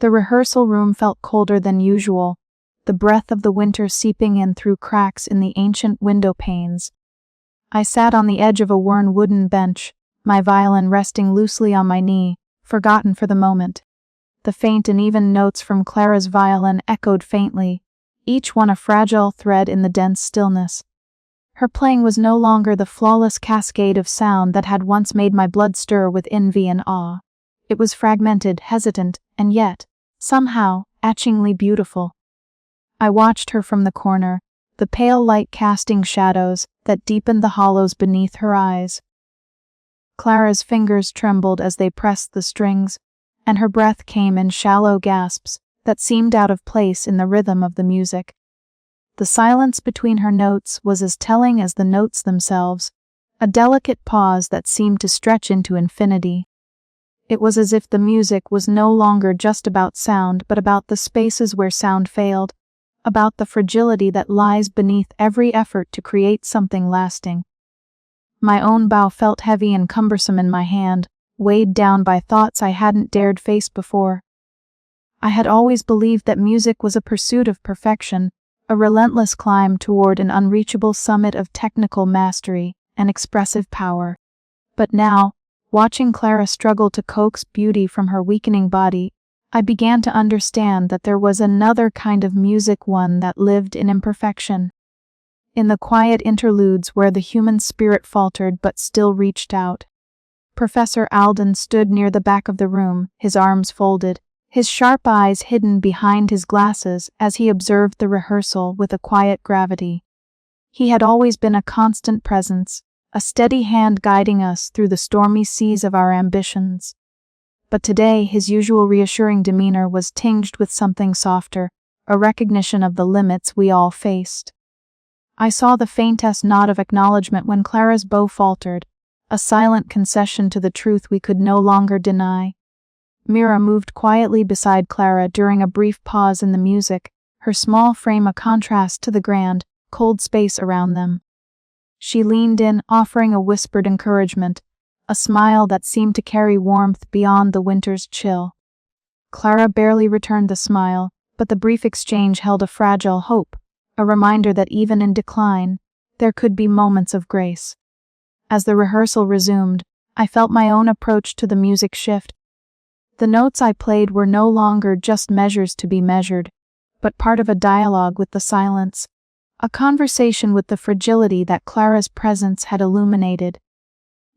The rehearsal room felt colder than usual, the breath of the winter seeping in through cracks in the ancient window panes. I sat on the edge of a worn wooden bench, my violin resting loosely on my knee, forgotten for the moment. The faint and even notes from Clara's violin echoed faintly, each one a fragile thread in the dense stillness. Her playing was no longer the flawless cascade of sound that had once made my blood stir with envy and awe. It was fragmented, hesitant, and yet, somehow, etchingly beautiful. I watched her from the corner, the pale light casting shadows that deepened the hollows beneath her eyes. Clara's fingers trembled as they pressed the strings, and her breath came in shallow gasps that seemed out of place in the rhythm of the music. The silence between her notes was as telling as the notes themselves, a delicate pause that seemed to stretch into infinity. It was as if the music was no longer just about sound, but about the spaces where sound failed, about the fragility that lies beneath every effort to create something lasting. My own bow felt heavy and cumbersome in my hand, weighed down by thoughts I hadn't dared face before. I had always believed that music was a pursuit of perfection, a relentless climb toward an unreachable summit of technical mastery and expressive power. But now, watching Clara struggle to coax beauty from her weakening body, I began to understand that there was another kind of music, one that lived in imperfection. In the quiet interludes where the human spirit faltered but still reached out. Professor Alden stood near the back of the room, his arms folded, his sharp eyes hidden behind his glasses as he observed the rehearsal with a quiet gravity. He had always been a constant presence, a steady hand guiding us through the stormy seas of our ambitions. But today his usual reassuring demeanor was tinged with something softer, a recognition of the limits we all faced. I saw the faintest nod of acknowledgement when Clara's bow faltered, a silent concession to the truth we could no longer deny. Mira moved quietly beside Clara during a brief pause in the music, her small frame a contrast to the grand, cold space around them. She leaned in, offering a whispered encouragement, a smile that seemed to carry warmth beyond the winter's chill. Clara barely returned the smile, but the brief exchange held a fragile hope, a reminder that even in decline, there could be moments of grace. As the rehearsal resumed, I felt my own approach to the music shift. The notes I played were no longer just measures to be measured, but part of a dialogue with the silence, a conversation with the fragility that Clara's presence had illuminated.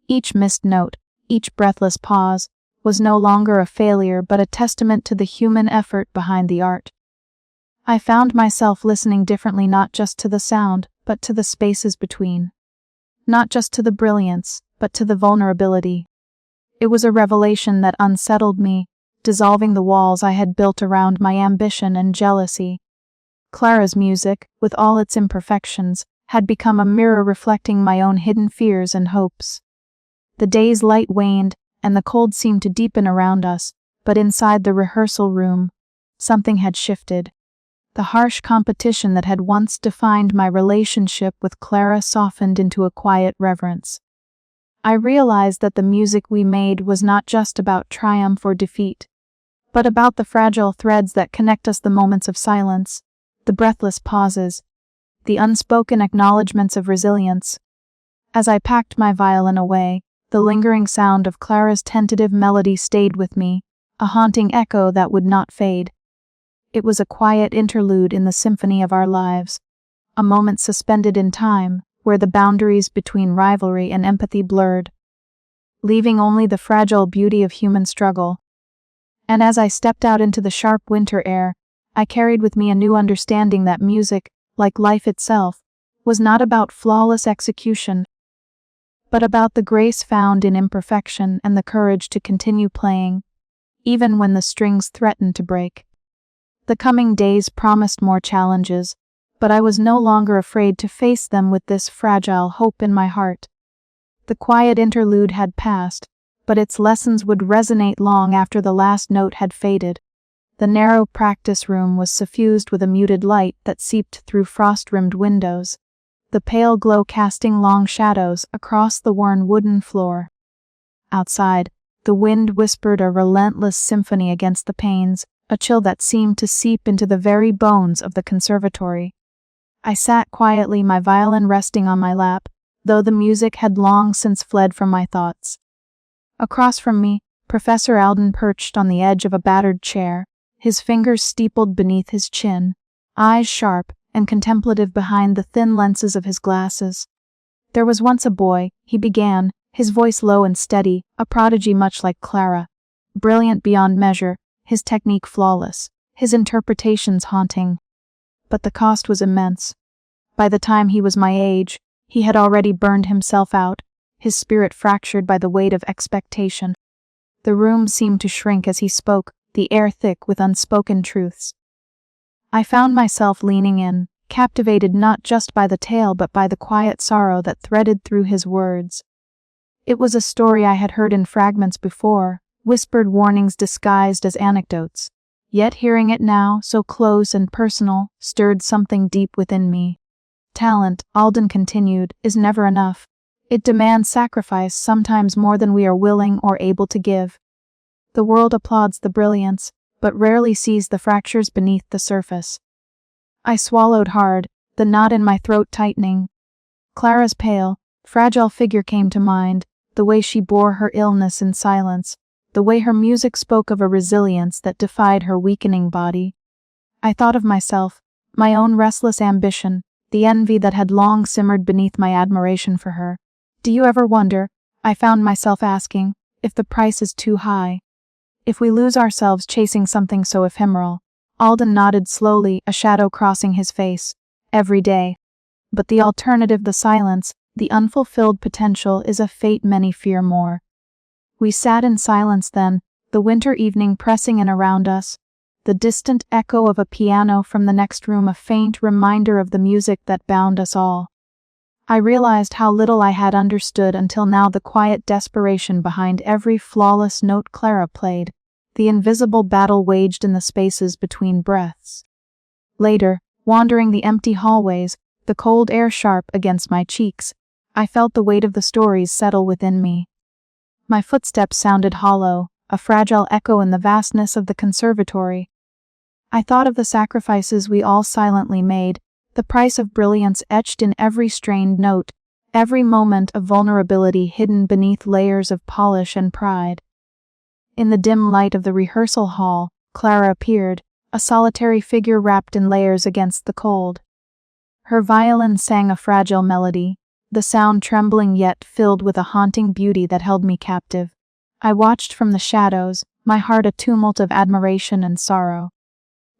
Each missed note, each breathless pause, was no longer a failure but a testament to the human effort behind the art. I found myself listening differently, not just to the sound, but to the spaces between. Not just to the brilliance, but to the vulnerability. It was a revelation that unsettled me, dissolving the walls I had built around my ambition and jealousy. Clara's music, with all its imperfections, had become a mirror reflecting my own hidden fears and hopes. The day's light waned, and the cold seemed to deepen around us, but inside the rehearsal room, something had shifted. The harsh competition that had once defined my relationship with Clara softened into a quiet reverence. I realized that the music we made was not just about triumph or defeat, but about the fragile threads that connect us, the moments of silence, the breathless pauses, the unspoken acknowledgments of resilience. As I packed my violin away, the lingering sound of Clara's tentative melody stayed with me, a haunting echo that would not fade. It was a quiet interlude in the symphony of our lives, a moment suspended in time, where the boundaries between rivalry and empathy blurred, leaving only the fragile beauty of human struggle. And as I stepped out into the sharp winter air, I carried with me a new understanding that music, like life itself, was not about flawless execution, but about the grace found in imperfection and the courage to continue playing, even when the strings threatened to break. The coming days promised more challenges, but I was no longer afraid to face them with this fragile hope in my heart. The quiet interlude had passed, but its lessons would resonate long after the last note had faded. The narrow practice room was suffused with a muted light that seeped through frost-rimmed windows, the pale glow casting long shadows across the worn wooden floor. Outside, the wind whispered a relentless symphony against the panes, a chill that seemed to seep into the very bones of the conservatory. I sat quietly, my violin resting on my lap, though the music had long since fled from my thoughts. Across from me, Professor Alden perched on the edge of a battered chair, his fingers steepled beneath his chin, eyes sharp and contemplative behind the thin lenses of his glasses. "There was once a boy," he began, his voice low and steady, a prodigy much like Clara, brilliant beyond measure, his technique flawless, his interpretations haunting. But the cost was immense. By the time he was my age, he had already burned himself out, his spirit fractured by the weight of expectation. The room seemed to shrink as he spoke, the air thick with unspoken truths. I found myself leaning in, captivated not just by the tale but by the quiet sorrow that threaded through his words. It was a story I had heard in fragments before, whispered warnings disguised as anecdotes. Yet hearing it now, so close and personal, stirred something deep within me. "Talent," Alden continued, "is never enough. It demands sacrifice, sometimes more than we are willing or able to give. The world applauds the brilliance, but rarely sees the fractures beneath the surface." I swallowed hard, the knot in my throat tightening. Clara's pale, fragile figure came to mind, the way she bore her illness in silence, the way her music spoke of a resilience that defied her weakening body. I thought of myself, my own restless ambition, the envy that had long simmered beneath my admiration for her. "Do you ever wonder," I found myself asking, "if the price is too high? If we lose ourselves chasing something so ephemeral?" Alden nodded slowly, a shadow crossing his face. "Every day. But the alternative, the silence, the unfulfilled potential, is a fate many fear more." We sat in silence then, the winter evening pressing in around us, the distant echo of a piano from the next room a faint reminder of the music that bound us all. I realized how little I had understood until now the quiet desperation behind every flawless note Clara played, the invisible battle waged in the spaces between breaths. Later, wandering the empty hallways, the cold air sharp against my cheeks, I felt the weight of the stories settle within me. My footsteps sounded hollow, a fragile echo in the vastness of the conservatory. I thought of the sacrifices we all silently made, the price of brilliance etched in every strained note, every moment of vulnerability hidden beneath layers of polish and pride. In the dim light of the rehearsal hall, Clara appeared, a solitary figure wrapped in layers against the cold. Her violin sang a fragile melody, the sound trembling yet filled with a haunting beauty that held me captive. I watched from the shadows, my heart a tumult of admiration and sorrow.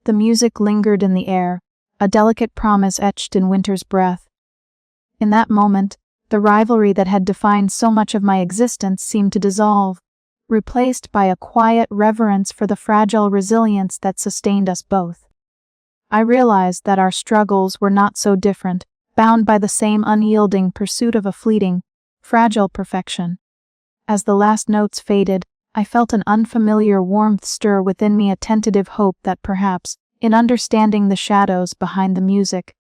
The music lingered in the air, a delicate promise etched in winter's breath. In that moment, the rivalry that had defined so much of my existence seemed to dissolve, replaced by a quiet reverence for the fragile resilience that sustained us both. I realized that our struggles were not so different, bound by the same unyielding pursuit of a fleeting, fragile perfection. As the last notes faded, I felt an unfamiliar warmth stir within me, a tentative hope that perhaps, in understanding the shadows behind the music,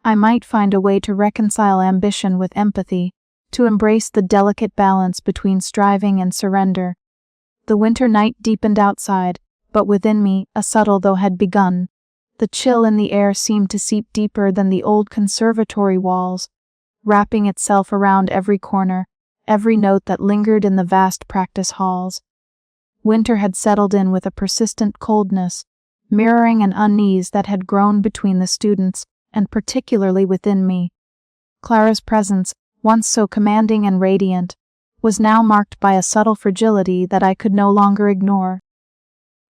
I might find a way to reconcile ambition with empathy, to embrace the delicate balance between striving and surrender. The winter night deepened outside, but within me, a subtle though had begun. The chill in the air seemed to seep deeper than the old conservatory walls, wrapping itself around every corner, every note that lingered in the vast practice halls. Winter had settled in with a persistent coldness, mirroring an unease that had grown between the students, and particularly within me. Clara's presence, once so commanding and radiant, was now marked by a subtle fragility that I could no longer ignore.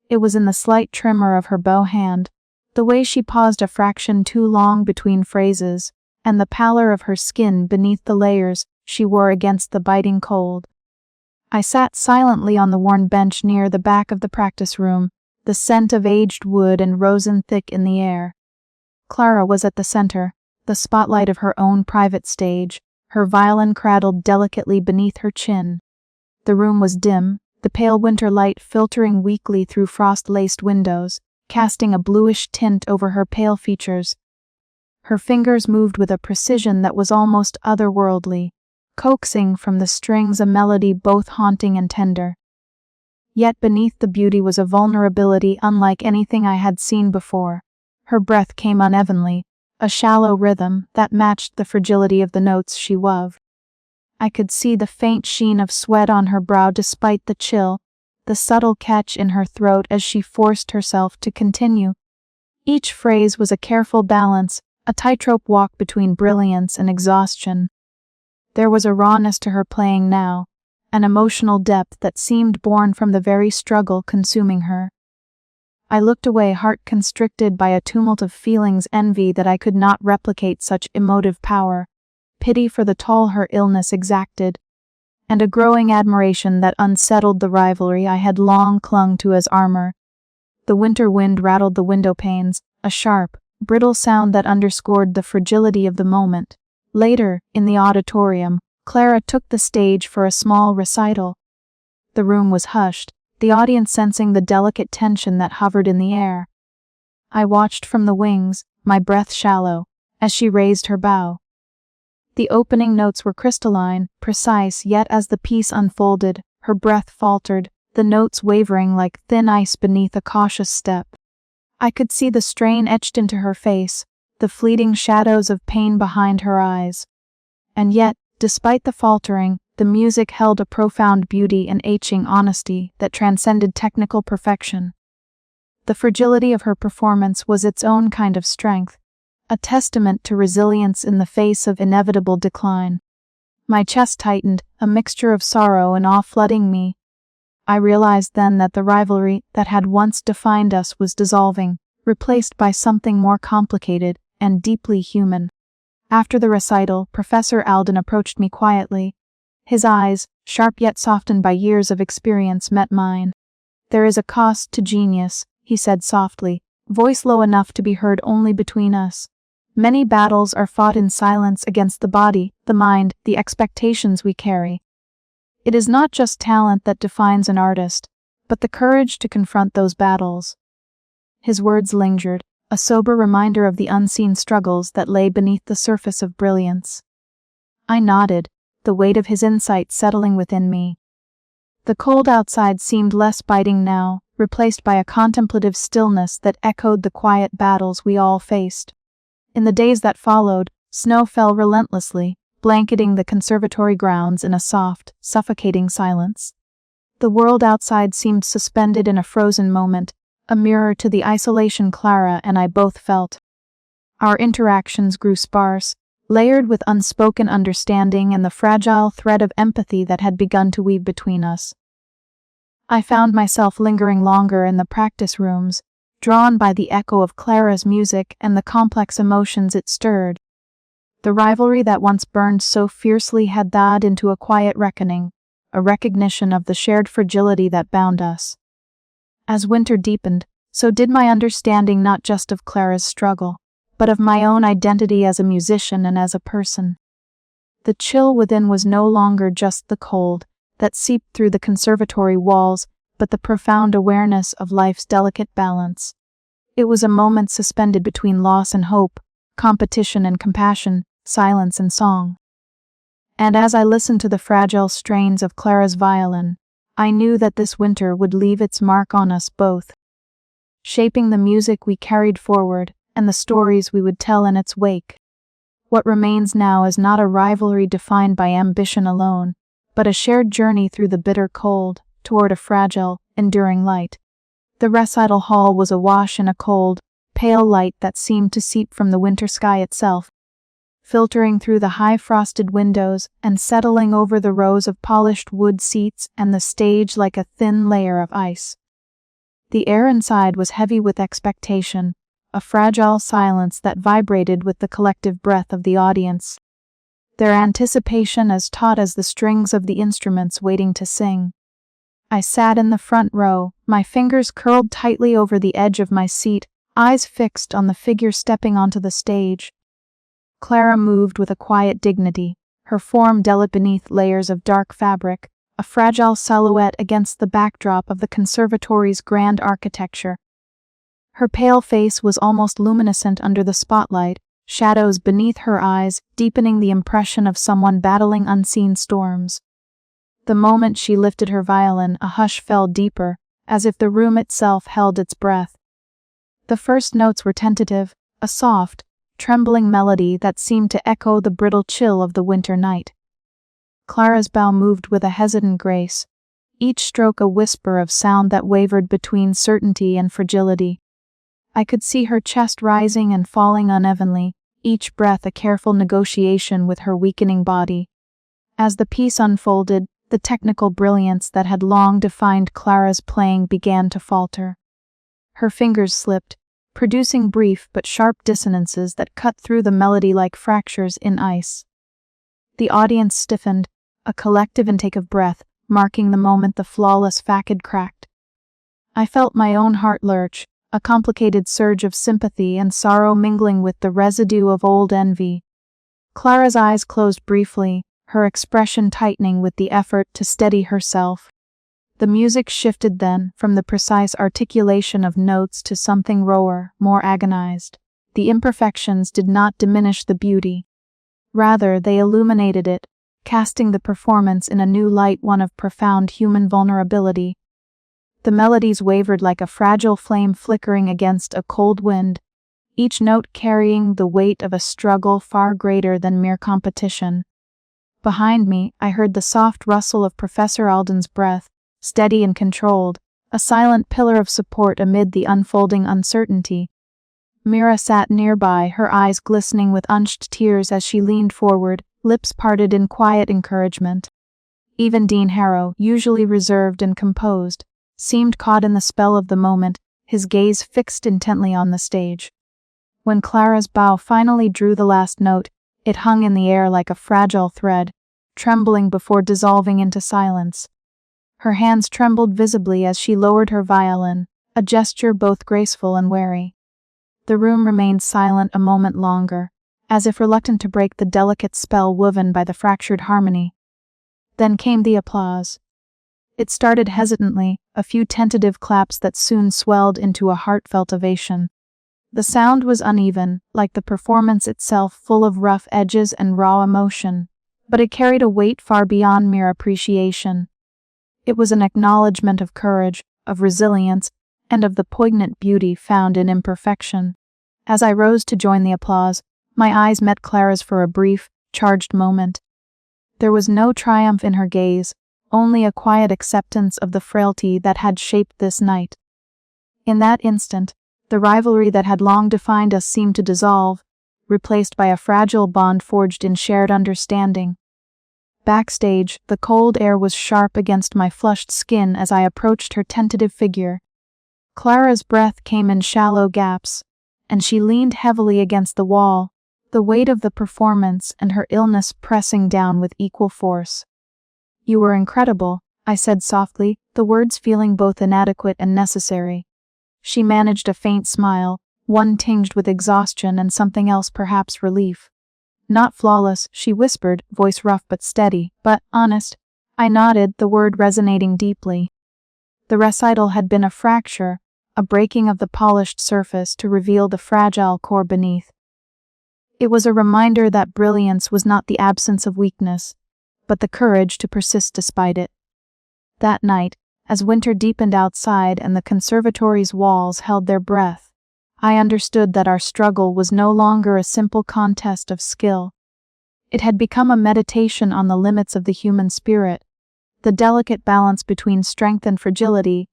It was in the slight tremor of her bow hand, the way she paused a fraction too long between phrases, and the pallor of her skin beneath the layers she wore against the biting cold. I sat silently on the worn bench near the back of the practice room, the scent of aged wood and rosin thick in the air. Clara was at the center, the spotlight of her own private stage, her violin cradled delicately beneath her chin. The room was dim, the pale winter light filtering weakly through frost-laced windows, casting a bluish tint over her pale features. Her fingers moved with a precision that was almost otherworldly, coaxing from the strings a melody both haunting and tender. Yet beneath the beauty was a vulnerability unlike anything I had seen before. Her breath came unevenly, a shallow rhythm that matched the fragility of the notes she wove. I could see the faint sheen of sweat on her brow despite the chill, the subtle catch in her throat as she forced herself to continue. Each phrase was a careful balance, a tightrope walk between brilliance and exhaustion. There was a rawness to her playing now, an emotional depth that seemed born from the very struggle consuming her. I looked away, heart constricted by a tumult of feelings, envy that I could not replicate such emotive power, pity for the toll her illness exacted, and a growing admiration that unsettled the rivalry I had long clung to as armor. The winter wind rattled the window panes, a sharp, brittle sound that underscored the fragility of the moment. Later, in the auditorium, Clara took the stage for a small recital. The room was hushed, the audience sensing the delicate tension that hovered in the air. I watched from the wings, my breath shallow, as she raised her bow. The opening notes were crystalline, precise, yet as the piece unfolded, her breath faltered, the notes wavering like thin ice beneath a cautious step. I could see the strain etched into her face, the fleeting shadows of pain behind her eyes. And yet, despite the faltering, the music held a profound beauty and aching honesty that transcended technical perfection. The fragility of her performance was its own kind of strength, a testament to resilience in the face of inevitable decline. My chest tightened, a mixture of sorrow and awe flooding me. I realized then that the rivalry that had once defined us was dissolving, replaced by something more complicated and deeply human. After the recital, Professor Alden approached me quietly. His eyes, sharp yet softened by years of experience, met mine. "There is a cost to genius," he said softly, voice low enough to be heard only between us. "Many battles are fought in silence against the body, the mind, the expectations we carry. It is not just talent that defines an artist, but the courage to confront those battles." His words lingered, a sober reminder of the unseen struggles that lay beneath the surface of brilliance. I nodded, the weight of his insight settling within me. The cold outside seemed less biting now, replaced by a contemplative stillness that echoed the quiet battles we all faced. In the days that followed, snow fell relentlessly, blanketing the conservatory grounds in a soft, suffocating silence. The world outside seemed suspended in a frozen moment, a mirror to the isolation Clara and I both felt. Our interactions grew sparse, layered with unspoken understanding and the fragile thread of empathy that had begun to weave between us. I found myself lingering longer in the practice rooms, drawn by the echo of Clara's music and the complex emotions it stirred. The rivalry that once burned so fiercely had thawed into a quiet reckoning, a recognition of the shared fragility that bound us. As winter deepened, so did my understanding not just of Clara's struggle, but of my own identity as a musician and as a person. The chill within was no longer just the cold, that seeped through the conservatory walls, but the profound awareness of life's delicate balance. It was a moment suspended between loss and hope, competition and compassion, silence and song. And as I listened to the fragile strains of Clara's violin, I knew that this winter would leave its mark on us both, shaping the music we carried forward and the stories we would tell in its wake. What remains now is not a rivalry defined by ambition alone, but a shared journey through the bitter cold, toward a fragile, enduring light. The recital hall was awash in a cold, pale light that seemed to seep from the winter sky itself, filtering through the high-frosted windows and settling over the rows of polished wood seats and the stage like a thin layer of ice. The air inside was heavy with expectation, a fragile silence that vibrated with the collective breath of the audience, their anticipation as taut as the strings of the instruments waiting to sing. I sat in the front row, my fingers curled tightly over the edge of my seat, eyes fixed on the figure stepping onto the stage. Clara moved with a quiet dignity, her form delicate beneath layers of dark fabric, a fragile silhouette against the backdrop of the conservatory's grand architecture. Her pale face was almost luminescent under the spotlight, shadows beneath her eyes deepening the impression of someone battling unseen storms. The moment she lifted her violin, a hush fell deeper, as if the room itself held its breath. The first notes were tentative, a soft, trembling melody that seemed to echo the brittle chill of the winter night. Clara's bow moved with a hesitant grace, each stroke a whisper of sound that wavered between certainty and fragility. I could see her chest rising and falling unevenly, each breath a careful negotiation with her weakening body. As the piece unfolded, the technical brilliance that had long defined Clara's playing began to falter. Her fingers slipped, producing brief but sharp dissonances that cut through the melody like fractures in ice. The audience stiffened, a collective intake of breath, marking the moment the flawless facade cracked. I felt my own heart lurch, a complicated surge of sympathy and sorrow mingling with the residue of old envy. Clara's eyes closed briefly, her expression tightening with the effort to steady herself. The music shifted then, from the precise articulation of notes to something rawer, more agonized. The imperfections did not diminish the beauty. Rather, they illuminated it, casting the performance in a new light, one of profound human vulnerability. The melodies wavered like a fragile flame flickering against a cold wind, each note carrying the weight of a struggle far greater than mere competition. Behind me, I heard the soft rustle of Professor Alden's breath, steady and controlled, a silent pillar of support amid the unfolding uncertainty. Mira sat nearby, her eyes glistening with unshed tears as she leaned forward, lips parted in quiet encouragement. Even Dean Harrow, usually reserved and composed, seemed caught in the spell of the moment, his gaze fixed intently on the stage. When Clara's bow finally drew the last note, it hung in the air like a fragile thread, trembling before dissolving into silence. Her hands trembled visibly as she lowered her violin, a gesture both graceful and wary. The room remained silent a moment longer, as if reluctant to break the delicate spell woven by the fractured harmony. Then came the applause. It started hesitantly, a few tentative claps that soon swelled into a heartfelt ovation. The sound was uneven, like the performance itself, full of rough edges and raw emotion, but it carried a weight far beyond mere appreciation. It was an acknowledgement of courage, of resilience, and of the poignant beauty found in imperfection. As I rose to join the applause, my eyes met Clara's for a brief, charged moment. There was no triumph in her gaze, only a quiet acceptance of the frailty that had shaped this night. In that instant, the rivalry that had long defined us seemed to dissolve, replaced by a fragile bond forged in shared understanding. Backstage, the cold air was sharp against my flushed skin as I approached her tentative figure. Clara's breath came in shallow gaps, and she leaned heavily against the wall, the weight of the performance and her illness pressing down with equal force. "You were incredible," I said softly, the words feeling both inadequate and necessary. She managed a faint smile, one tinged with exhaustion and something else, perhaps relief. "Not flawless," she whispered, voice rough but steady, "but honest. I nodded, the word resonating deeply. The recital had been a fracture, a breaking of the polished surface to reveal the fragile core beneath. It was a reminder that brilliance was not the absence of weakness, but the courage to persist despite it. That night, as winter deepened outside and the conservatory's walls held their breath, I understood that our struggle was no longer a simple contest of skill. It had become a meditation on the limits of the human spirit, the delicate balance between strength and fragility,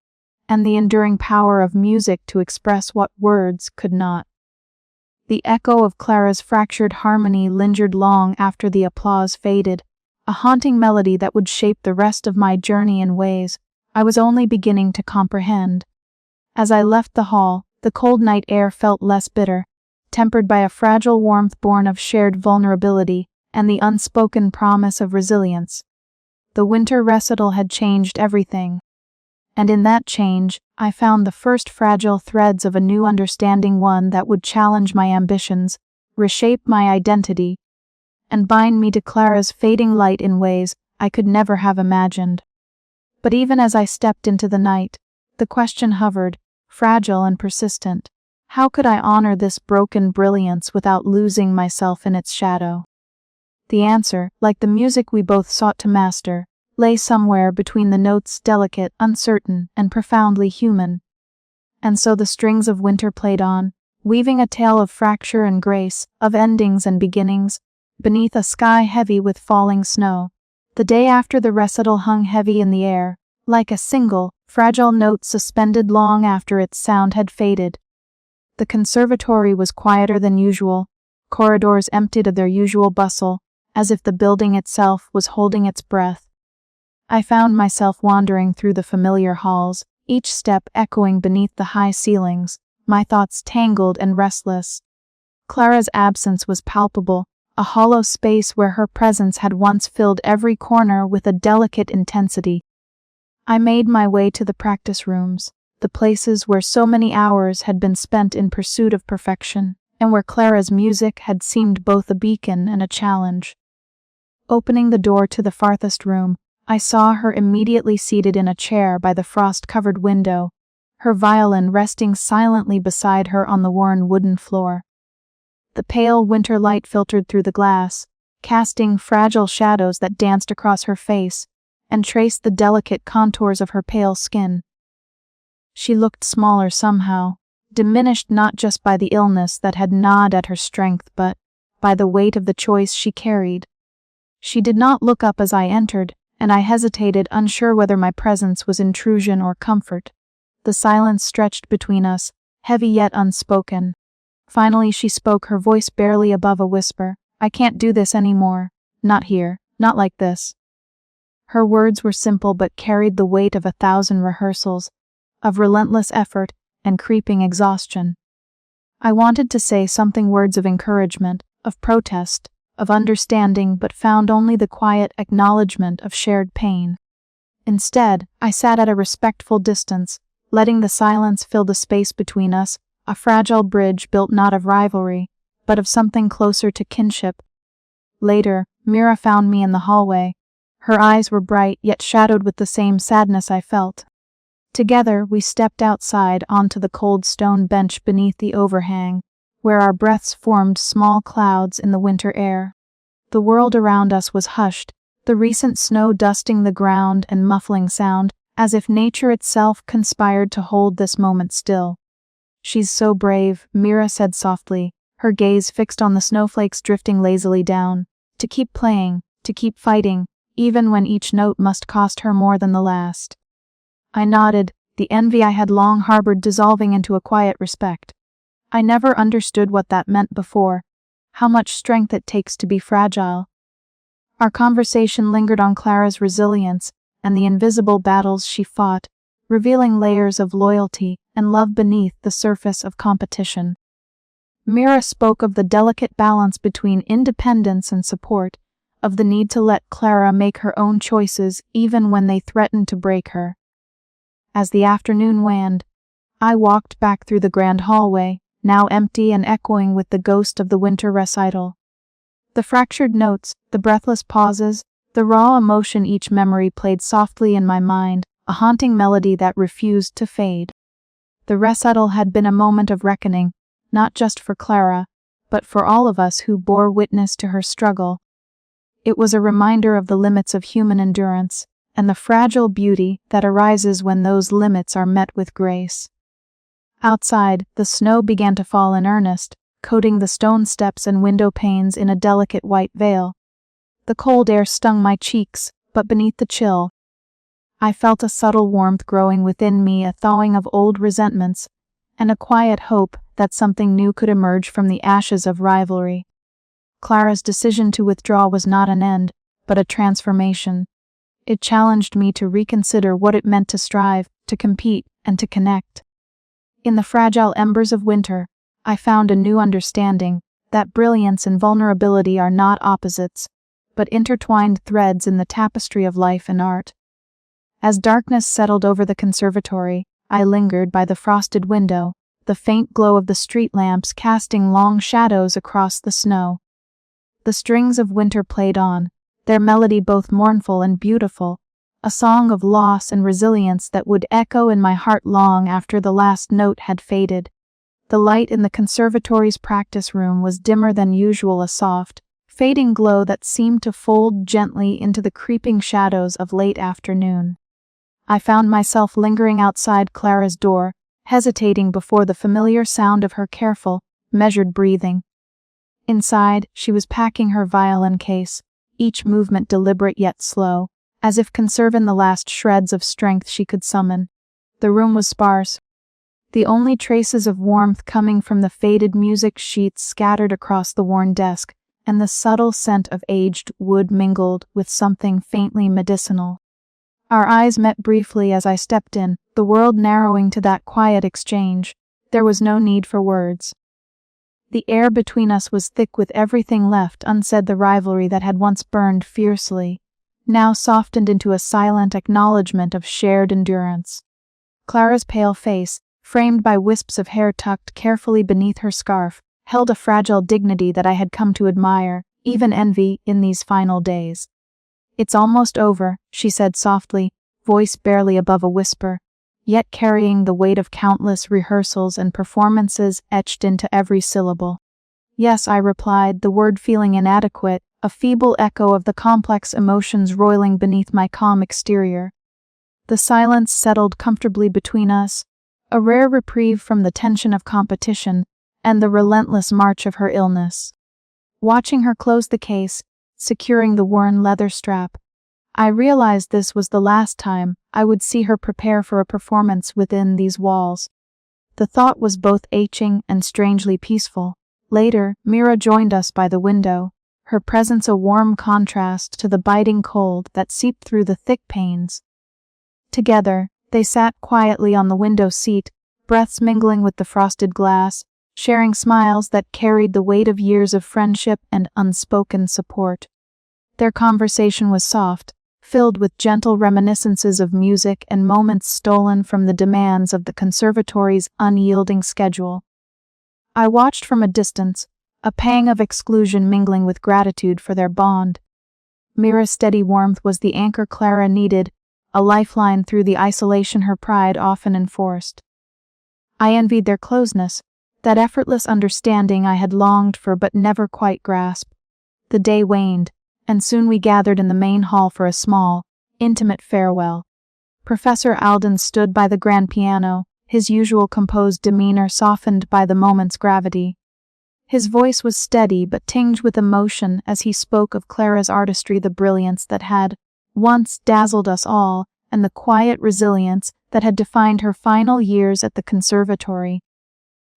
and the enduring power of music to express what words could not. The echo of Clara's fractured harmony lingered long after the applause faded, a haunting melody that would shape the rest of my journey in ways I was only beginning to comprehend. As I left the hall, the cold night air felt less bitter, tempered by a fragile warmth born of shared vulnerability and the unspoken promise of resilience. The winter recital had changed everything, and in that change, I found the first fragile threads of a new understanding, one that would challenge my ambitions, reshape my identity, and bind me to Clara's fading light in ways I could never have imagined. But even as I stepped into the night, the question hovered, fragile and persistent. How could I honor this broken brilliance without losing myself in its shadow? The answer, like the music we both sought to master, lay somewhere between the notes, delicate, uncertain, and profoundly human. And so the strings of winter played on, weaving a tale of fracture and grace, of endings and beginnings, beneath a sky heavy with falling snow. The day after the recital hung heavy in the air, like a single, fragile note suspended long after its sound had faded. The conservatory was quieter than usual, corridors emptied of their usual bustle, as if the building itself was holding its breath. I found myself wandering through the familiar halls, each step echoing beneath the high ceilings, my thoughts tangled and restless. Clara's absence was palpable, a hollow space where her presence had once filled every corner with a delicate intensity. I made my way to the practice rooms, the places where so many hours had been spent in pursuit of perfection, and where Clara's music had seemed both a beacon and a challenge. Opening the door to the farthest room, I saw her immediately seated in a chair by the frost-covered window, her violin resting silently beside her on the worn wooden floor. The pale winter light filtered through the glass, casting fragile shadows that danced across her face and traced the delicate contours of her pale skin. She looked smaller somehow, diminished not just by the illness that had gnawed at her strength but by the weight of the choice she carried. She did not look up as I entered, and I hesitated, unsure whether my presence was intrusion or comfort. The silence stretched between us, heavy yet unspoken. Finally she spoke, her voice barely above a whisper. "I can't do this anymore. Not here. Not like this." Her words were simple but carried the weight of 1,000 rehearsals, of relentless effort and creeping exhaustion. I wanted to say something, words of encouragement, of protest, of understanding, but found only the quiet acknowledgement of shared pain. Instead, I sat at a respectful distance, letting the silence fill the space between us, a fragile bridge built not of rivalry, but of something closer to kinship. Later, Mira found me in the hallway. Her eyes were bright, yet shadowed with the same sadness I felt. Together, we stepped outside onto the cold stone bench beneath the overhang, where our breaths formed small clouds in the winter air. The world around us was hushed, the recent snow dusting the ground and muffling sound, as if nature itself conspired to hold this moment still. "She's so brave," Mira said softly, her gaze fixed on the snowflakes drifting lazily down. "To keep playing, to keep fighting, even when each note must cost her more than the last." I nodded, the envy I had long harbored dissolving into a quiet respect. I never understood what that meant before, how much strength it takes to be fragile. Our conversation lingered on Clara's resilience and the invisible battles she fought, revealing layers of loyalty and love beneath the surface of competition. Mira spoke of the delicate balance between independence and support, of the need to let Clara make her own choices even when they threatened to break her. As the afternoon waned, I walked back through the grand hallway, now empty and echoing with the ghost of the winter recital. The fractured notes, the breathless pauses, The raw emotion each memory played softly in my mind, a haunting melody that refused to fade. The recital had been a moment of reckoning, not just for Clara, but for all of us who bore witness to her struggle. It was a reminder of the limits of human endurance, and the fragile beauty that arises when those limits are met with grace. Outside, the snow began to fall in earnest, coating the stone steps and window panes in a delicate white veil. The cold air stung my cheeks, but beneath the chill, I felt a subtle warmth growing within me, a thawing of old resentments, and a quiet hope that something new could emerge from the ashes of rivalry. Clara's decision to withdraw was not an end, but a transformation. It challenged me to reconsider what it meant to strive, to compete, and to connect. In the fragile embers of winter, I found a new understanding that brilliance and vulnerability are not opposites, but intertwined threads in the tapestry of life and art. As darkness settled over the conservatory, I lingered by the frosted window, the faint glow of the street lamps casting long shadows across the snow. The strings of winter played on, their melody both mournful and beautiful, a song of loss and resilience that would echo in my heart long after the last note had faded. The light in the conservatory's practice room was dimmer than usual, a soft, fading glow that seemed to fold gently into the creeping shadows of late afternoon. I found myself lingering outside Clara's door, hesitating before the familiar sound of her careful, measured breathing. Inside, she was packing her violin case, each movement deliberate yet slow, as if conserving the last shreds of strength she could summon. The room was sparse, the only traces of warmth coming from the faded music sheets scattered across the worn desk, and the subtle scent of aged wood mingled with something faintly medicinal. Our eyes met briefly as I stepped in, the world narrowing to that quiet exchange. There was no need for words. The air between us was thick with everything left unsaid, the rivalry that had once burned fiercely, now softened into a silent acknowledgement of shared endurance. Clara's pale face, framed by wisps of hair tucked carefully beneath her scarf, held a fragile dignity that I had come to admire, even envy, in these final days. "It's almost over," she said softly, voice barely above a whisper, yet carrying the weight of countless rehearsals and performances etched into every syllable. "Yes," I replied, the word feeling inadequate, a feeble echo of the complex emotions roiling beneath my calm exterior. The silence settled comfortably between us, a rare reprieve from the tension of competition and the relentless march of her illness. Watching her close the case, securing the worn leather strap, I realized this was the last time I would see her prepare for a performance within these walls. The thought was both aching and strangely peaceful. Later, Mira joined us by the window, her presence a warm contrast to the biting cold that seeped through the thick panes. Together, they sat quietly on the window seat, breaths mingling with the frosted glass, sharing smiles that carried the weight of years of friendship and unspoken support. Their conversation was soft, filled with gentle reminiscences of music and moments stolen from the demands of the conservatory's unyielding schedule. I watched from a distance, a pang of exclusion mingling with gratitude for their bond. Mira's steady warmth was the anchor Clara needed, a lifeline through the isolation her pride often enforced. I envied their closeness, that effortless understanding I had longed for but never quite grasped. The day waned, and soon we gathered in the main hall for a small, intimate farewell. Professor Alden stood by the grand piano, his usual composed demeanor softened by the moment's gravity. His voice was steady but tinged with emotion as he spoke of Clara's artistry, the brilliance that had once dazzled us all, and the quiet resilience that had defined her final years at the conservatory.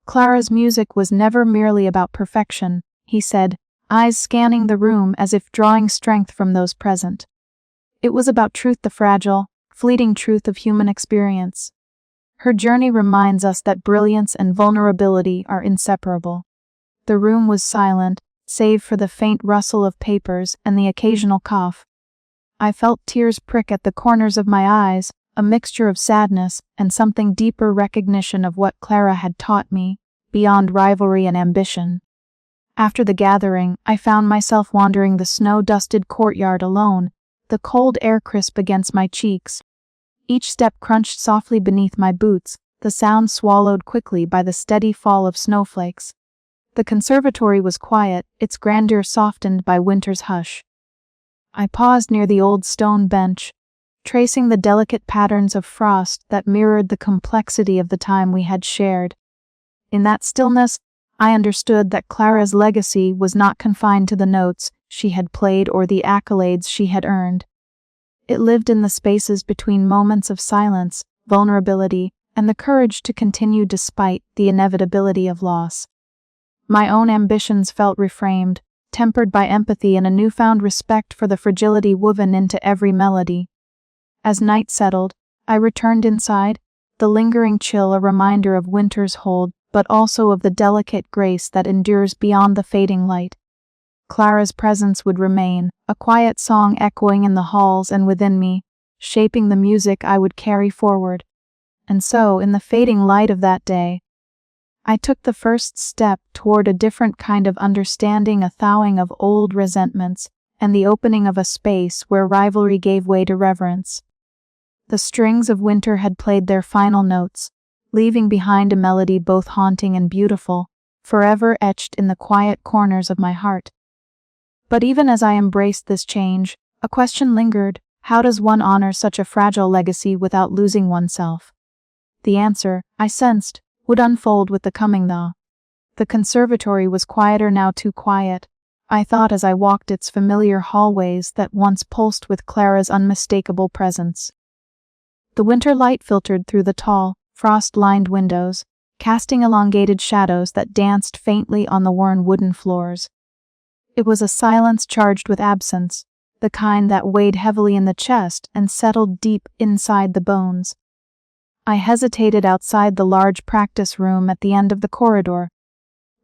Clara's music was never merely about perfection, he said, eyes scanning the room as if drawing strength from those present. It was about truth, the fragile, fleeting truth of human experience. Her journey reminds us that brilliance and vulnerability are inseparable. The room was silent, save for the faint rustle of papers and the occasional cough. I felt tears prick at the corners of my eyes, a mixture of sadness and something deeper recognition of what Clara had taught me, beyond rivalry and ambition. After the gathering, I found myself wandering the snow-dusted courtyard alone, the cold air crisp against my cheeks. Each step crunched softly beneath my boots, the sound swallowed quickly by the steady fall of snowflakes. The conservatory was quiet, its grandeur softened by winter's hush. I paused near the old stone bench, tracing the delicate patterns of frost that mirrored the complexity of the time we had shared. In that stillness, I understood that Clara's legacy was not confined to the notes she had played or the accolades she had earned. It lived in the spaces between moments of silence, vulnerability, and the courage to continue despite the inevitability of loss. My own ambitions felt reframed, tempered by empathy and a newfound respect for the fragility woven into every melody. As night settled, I returned inside, the lingering chill a reminder of winter's hold, but also of the delicate grace that endures beyond the fading light. Clara's presence would remain, a quiet song echoing in the halls and within me, shaping the music I would carry forward. And so, in the fading light of that day, I took the first step toward a different kind of understanding, a thawing of old resentments, and the opening of a space where rivalry gave way to reverence. The strings of winter had played their final notes, leaving behind a melody both haunting and beautiful, forever etched in the quiet corners of my heart. But even as I embraced this change, a question lingered: how does one honor such a fragile legacy without losing oneself? The answer, I sensed, would unfold with the coming thaw. The conservatory was quieter now, too quiet, I thought as I walked its familiar hallways that once pulsed with Clara's unmistakable presence. The winter light filtered through the tall, frost-lined windows, casting elongated shadows that danced faintly on the worn wooden floors. It was a silence charged with absence, the kind that weighed heavily in the chest and settled deep inside the bones. I hesitated outside the large practice room at the end of the corridor,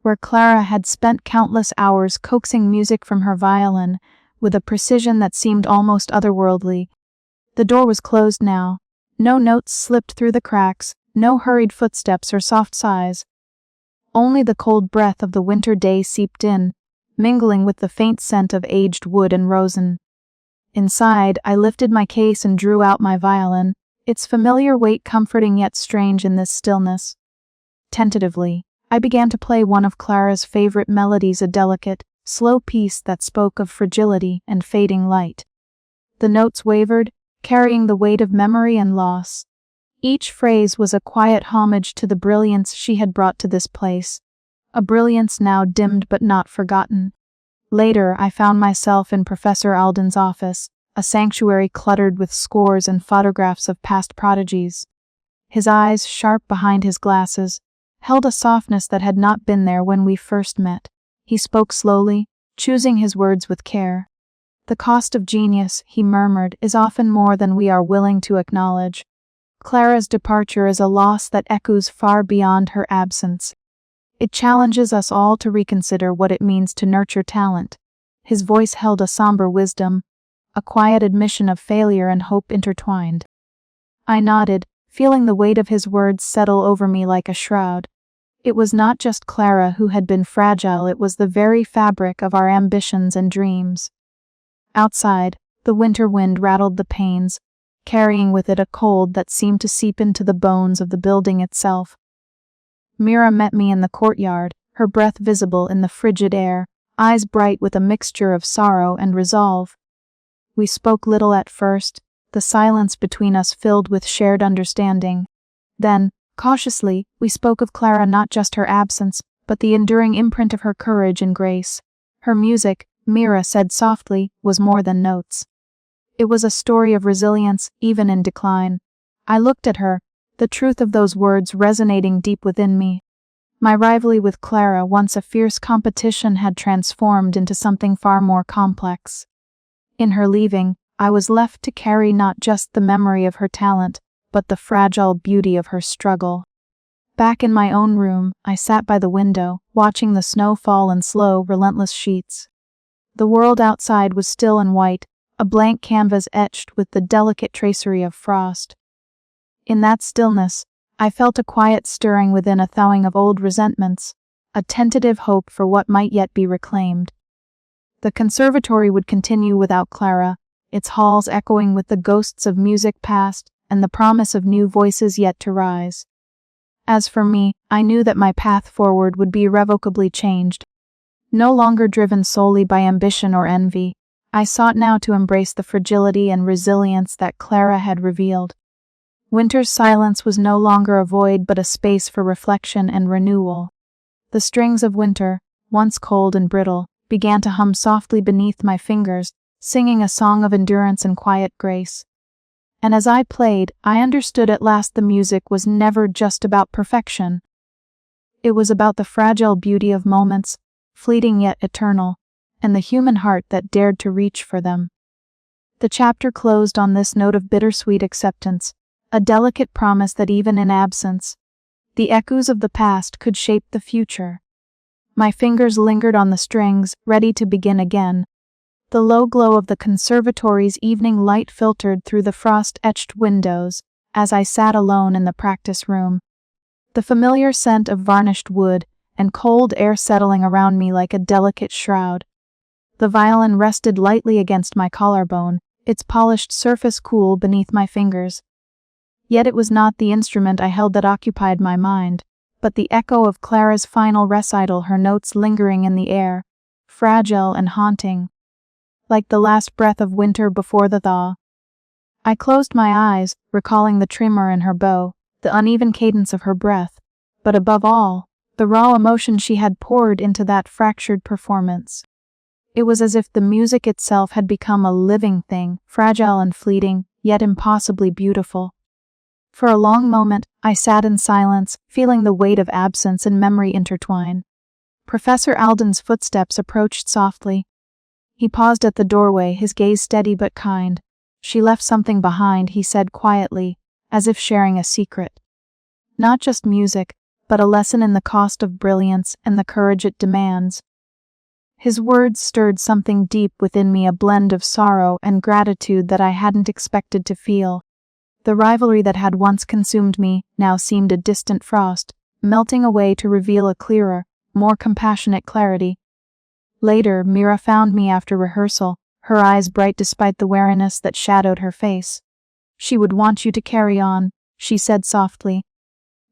where Clara had spent countless hours coaxing music from her violin with a precision that seemed almost otherworldly. The door was closed now. No notes slipped through the cracks, no hurried footsteps or soft sighs. Only the cold breath of the winter day seeped in, mingling with the faint scent of aged wood and rosin. Inside, I lifted my case and drew out my violin, its familiar weight comforting yet strange in this stillness. Tentatively, I began to play one of Clara's favorite melodies, a delicate, slow piece that spoke of fragility and fading light. The notes wavered, carrying the weight of memory and loss. Each phrase was a quiet homage to the brilliance she had brought to this place, a brilliance now dimmed but not forgotten. Later, I found myself in Professor Alden's office, a sanctuary cluttered with scores and photographs of past prodigies. His eyes, sharp behind his glasses, held a softness that had not been there when we first met. He spoke slowly, choosing his words with care. "The cost of genius," he murmured, "is often more than we are willing to acknowledge. Clara's departure is a loss that echoes far beyond her absence. It challenges us all to reconsider what it means to nurture talent." His voice held a somber wisdom, a quiet admission of failure and hope intertwined. I nodded, feeling the weight of his words settle over me like a shroud. It was not just Clara who had been fragile, it was the very fabric of our ambitions and dreams. Outside, the winter wind rattled the panes, carrying with it a cold that seemed to seep into the bones of the building itself. Mira met me in the courtyard, her breath visible in the frigid air, eyes bright with a mixture of sorrow and resolve. We spoke little at first, the silence between us filled with shared understanding. Then, cautiously, we spoke of Clara, not just her absence, but the enduring imprint of her courage and grace. Her music, Mira said softly, was more than notes. It was a story of resilience, even in decline. I looked at her, the truth of those words resonating deep within me. My rivalry with Clara, once a fierce competition, had transformed into something far more complex. In her leaving, I was left to carry not just the memory of her talent, but the fragile beauty of her struggle. Back in my own room, I sat by the window, watching the snow fall in slow, relentless sheets. The world outside was still and white, a blank canvas etched with the delicate tracery of frost. In that stillness, I felt a quiet stirring within, a thawing of old resentments, a tentative hope for what might yet be reclaimed. The conservatory would continue without Clara, its halls echoing with the ghosts of music past and the promise of new voices yet to rise. As for me, I knew that my path forward would be irrevocably changed. No longer driven solely by ambition or envy, I sought now to embrace the fragility and resilience that Clara had revealed. Winter's silence was no longer a void but a space for reflection and renewal. The strings of winter, once cold and brittle, began to hum softly beneath my fingers, singing a song of endurance and quiet grace. And as I played, I understood at last the music was never just about perfection. It was about the fragile beauty of moments, fleeting yet eternal, and the human heart that dared to reach for them. The chapter closed on this note of bittersweet acceptance, a delicate promise that even in absence, the echoes of the past could shape the future. My fingers lingered on the strings, ready to begin again. The low glow of the conservatory's evening light filtered through the frost-etched windows as I sat alone in the practice room. The familiar scent of varnished wood and cold air settling around me like a delicate shroud. The violin rested lightly against my collarbone, its polished surface cool beneath my fingers. Yet it was not the instrument I held that occupied my mind, but the echo of Clara's final recital, her notes lingering in the air, fragile and haunting, like the last breath of winter before the thaw. I closed my eyes, recalling the tremor in her bow, the uneven cadence of her breath, but above all, the raw emotion she had poured into that fractured performance. It was as if the music itself had become a living thing, fragile and fleeting, yet impossibly beautiful. For a long moment, I sat in silence, feeling the weight of absence and memory intertwine. Professor Alden's footsteps approached softly. He paused at the doorway, his gaze steady but kind. "She left something behind," he said quietly, as if sharing a secret. "Not just music, but a lesson in the cost of brilliance and the courage it demands." His words stirred something deep within me, a blend of sorrow and gratitude that I hadn't expected to feel. The rivalry that had once consumed me now seemed a distant frost, melting away to reveal a clearer, more compassionate clarity. Later, Mira found me after rehearsal, her eyes bright despite the weariness that shadowed her face. "She would want you to carry on," she said softly.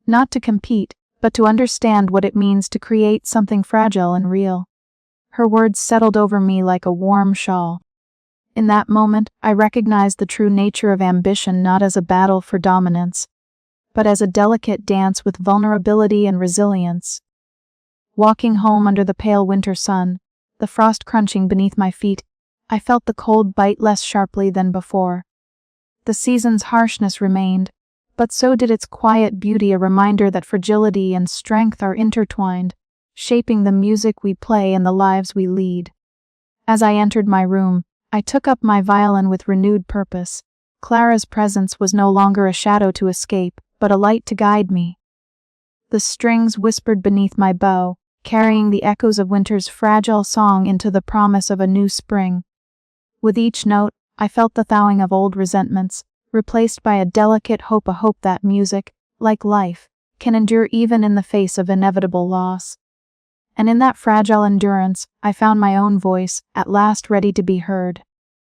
"Not to compete, but to understand what it means to create something fragile and real." Her words settled over me like a warm shawl. In that moment, I recognized the true nature of ambition not as a battle for dominance, but as a delicate dance with vulnerability and resilience. Walking home under the pale winter sun, the frost crunching beneath my feet, I felt the cold bite less sharply than before. The season's harshness remained, but so did its quiet beauty, a reminder that fragility and strength are intertwined, shaping the music we play and the lives we lead. As I entered my room, I took up my violin with renewed purpose. Clara's presence was no longer a shadow to escape, but a light to guide me. The strings whispered beneath my bow, carrying the echoes of winter's fragile song into the promise of a new spring. With each note, I felt the thawing of old resentments, replaced by a delicate hope, a hope that music, like life, can endure even in the face of inevitable loss. And in that fragile endurance, I found my own voice, at last ready to be heard.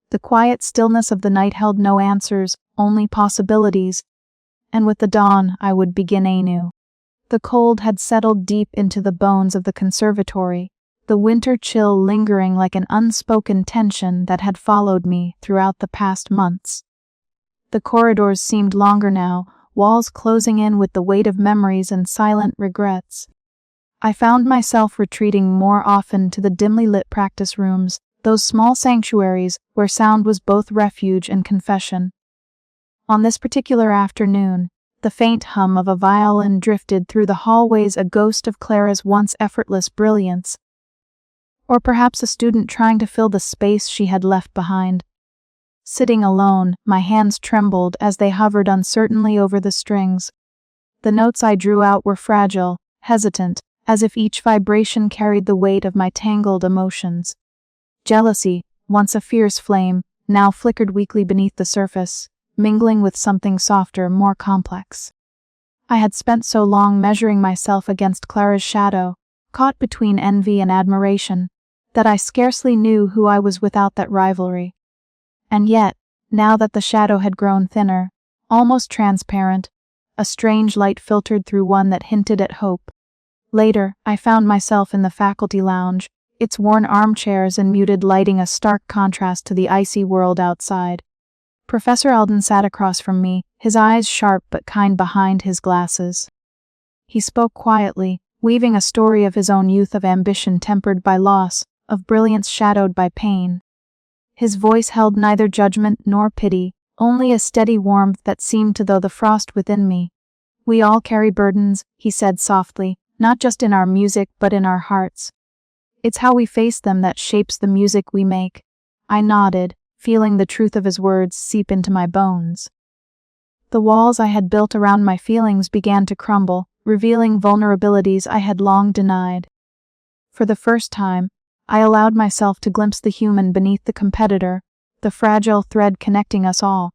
The quiet stillness of the night held no answers, only possibilities, and with the dawn I would begin anew. The cold had settled deep into the bones of the conservatory, the winter chill lingering like an unspoken tension that had followed me throughout the past months. The corridors seemed longer now, walls closing in with the weight of memories and silent regrets. I found myself retreating more often to the dimly lit practice rooms, those small sanctuaries where sound was both refuge and confession. On this particular afternoon, the faint hum of a violin drifted through the hallways, a ghost of Clara's once effortless brilliance. Or perhaps a student trying to fill the space she had left behind. Sitting alone, my hands trembled as they hovered uncertainly over the strings. The notes I drew out were fragile, hesitant, as if each vibration carried the weight of my tangled emotions. Jealousy, once a fierce flame, now flickered weakly beneath the surface, mingling with something softer, more complex. I had spent so long measuring myself against Clara's shadow, caught between envy and admiration, that I scarcely knew who I was without that rivalry. And yet, now that the shadow had grown thinner, almost transparent, a strange light filtered through one that hinted at hope. Later, I found myself in the faculty lounge, its worn armchairs and muted lighting a stark contrast to the icy world outside. Professor Alden sat across from me, his eyes sharp but kind behind his glasses. He spoke quietly, weaving a story of his own youth, of ambition tempered by loss, of brilliance shadowed by pain. His voice held neither judgment nor pity, only a steady warmth that seemed to thaw the frost within me. "We all carry burdens," he said softly, "not just in our music but in our hearts. It's how we face them that shapes the music we make." I nodded, feeling the truth of his words seep into my bones. The walls I had built around my feelings began to crumble, revealing vulnerabilities I had long denied. For the first time, I allowed myself to glimpse the human beneath the competitor, the fragile thread connecting us all.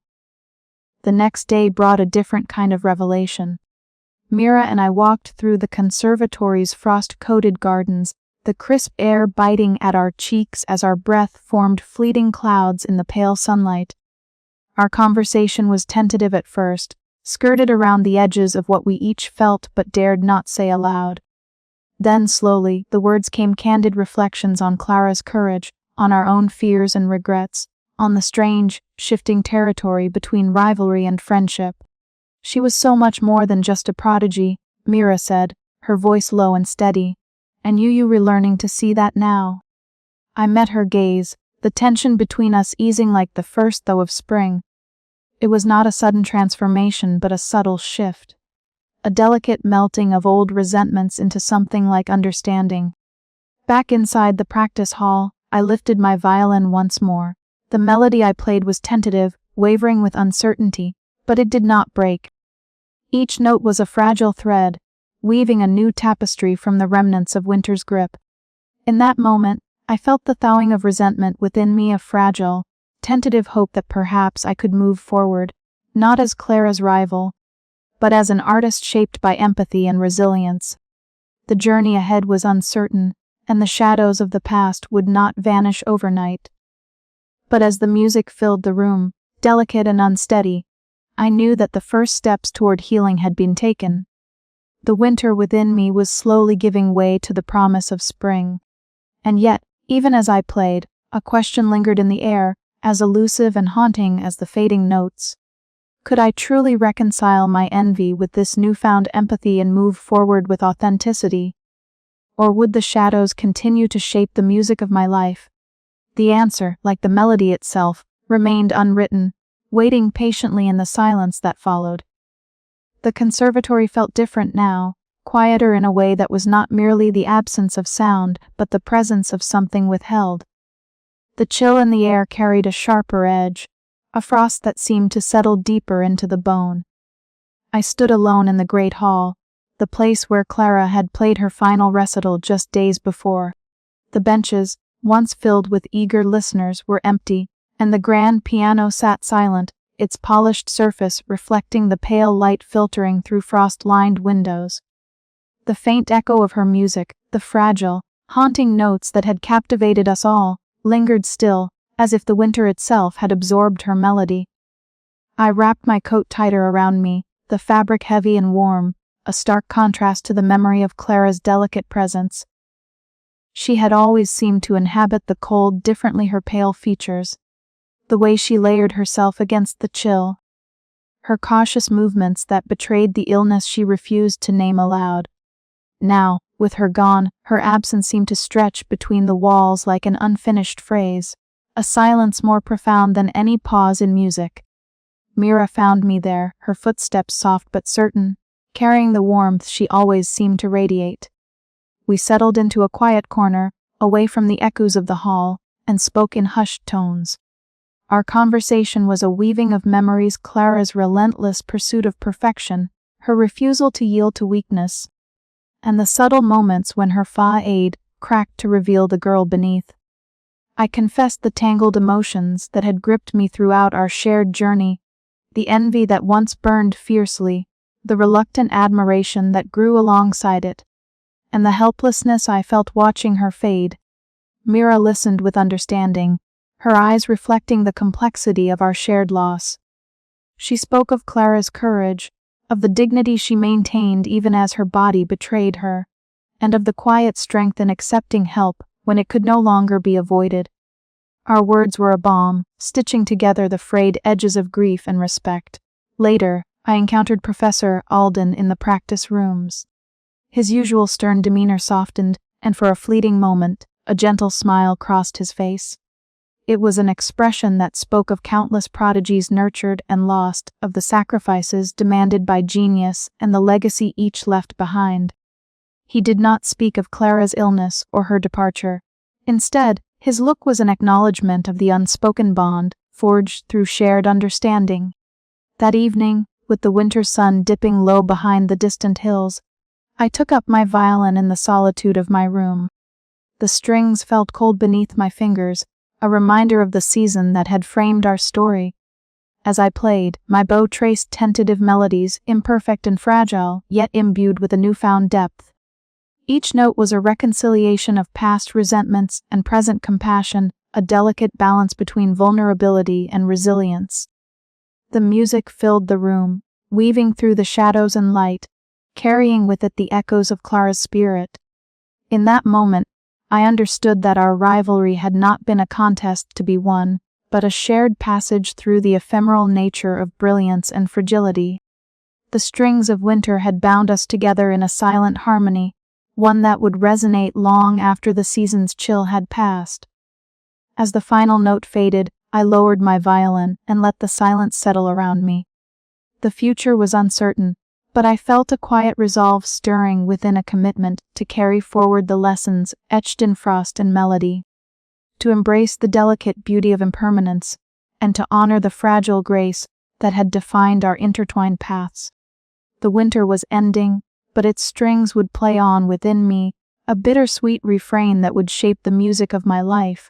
The next day brought a different kind of revelation. Mira and I walked through the conservatory's frost-coated gardens, the crisp air biting at our cheeks as our breath formed fleeting clouds in the pale sunlight. Our conversation was tentative at first, skirted around the edges of what we each felt but dared not say aloud. Then slowly, the words came, candid reflections on Clara's courage, on our own fears and regrets, on the strange, shifting territory between rivalry and friendship. "She was so much more than just a prodigy," Mira said, her voice low and steady. "And you were learning to see that now." I met her gaze, the tension between us easing like the first thaw of spring. It was not a sudden transformation but a subtle shift. A delicate melting of old resentments into something like understanding. Back inside the practice hall, I lifted my violin once more. The melody I played was tentative, wavering with uncertainty, but it did not break. Each note was a fragile thread, weaving a new tapestry from the remnants of winter's grip. In that moment, I felt the thawing of resentment within me, a fragile, tentative hope that perhaps I could move forward, not as Clara's rival, but as an artist shaped by empathy and resilience. The journey ahead was uncertain, and the shadows of the past would not vanish overnight. But as the music filled the room, delicate and unsteady, I knew that the first steps toward healing had been taken. The winter within me was slowly giving way to the promise of spring. And yet, even as I played, a question lingered in the air, as elusive and haunting as the fading notes. Could I truly reconcile my envy with this newfound empathy and move forward with authenticity? Or would the shadows continue to shape the music of my life? The answer, like the melody itself, remained unwritten, waiting patiently in the silence that followed. The conservatory felt different now, quieter in a way that was not merely the absence of sound, but the presence of something withheld. The chill in the air carried a sharper edge, a frost that seemed to settle deeper into the bone. I stood alone in the great hall, the place where Clara had played her final recital just days before. The benches, once filled with eager listeners, were empty, and the grand piano sat silent, its polished surface reflecting the pale light filtering through frost-lined windows. The faint echo of her music, the fragile, haunting notes that had captivated us all, lingered still, as if the winter itself had absorbed her melody. I wrapped my coat tighter around me, the fabric heavy and warm, a stark contrast to the memory of Clara's delicate presence. She had always seemed to inhabit the cold differently, her pale features, the way she layered herself against the chill, her cautious movements that betrayed the illness she refused to name aloud. Now, with her gone, her absence seemed to stretch between the walls like an unfinished phrase, a silence more profound than any pause in music. Mira found me there, her footsteps soft but certain, carrying the warmth she always seemed to radiate. We settled into a quiet corner, away from the echoes of the hall, and spoke in hushed tones. Our conversation was a weaving of memories, Clara's relentless pursuit of perfection, her refusal to yield to weakness, and the subtle moments when her fa-aid cracked to reveal the girl beneath. I confessed the tangled emotions that had gripped me throughout our shared journey, the envy that once burned fiercely, the reluctant admiration that grew alongside it, and the helplessness I felt watching her fade. Mira listened with understanding, her eyes reflecting the complexity of our shared loss. She spoke of Clara's courage, of the dignity she maintained even as her body betrayed her, and of the quiet strength in accepting help when it could no longer be avoided. Our words were a balm, stitching together the frayed edges of grief and respect. Later, I encountered Professor Alden in the practice rooms. His usual stern demeanor softened, and for a fleeting moment, a gentle smile crossed his face. It was an expression that spoke of countless prodigies nurtured and lost, of the sacrifices demanded by genius and the legacy each left behind. He did not speak of Clara's illness or her departure. Instead, his look was an acknowledgement of the unspoken bond forged through shared understanding. That evening, with the winter sun dipping low behind the distant hills, I took up my violin in the solitude of my room. The strings felt cold beneath my fingers, a reminder of the season that had framed our story. As I played, my bow traced tentative melodies, imperfect and fragile, yet imbued with a newfound depth. Each note was a reconciliation of past resentments and present compassion, a delicate balance between vulnerability and resilience. The music filled the room, weaving through the shadows and light, carrying with it the echoes of Clara's spirit. In that moment, I understood that our rivalry had not been a contest to be won, but a shared passage through the ephemeral nature of brilliance and fragility. The strings of winter had bound us together in a silent harmony, one that would resonate long after the season's chill had passed. As the final note faded, I lowered my violin and let the silence settle around me. The future was uncertain, but I felt a quiet resolve stirring within, a commitment to carry forward the lessons etched in frost and melody, to embrace the delicate beauty of impermanence, and to honor the fragile grace that had defined our intertwined paths. The winter was ending, but its strings would play on within me, a bittersweet refrain that would shape the music of my life.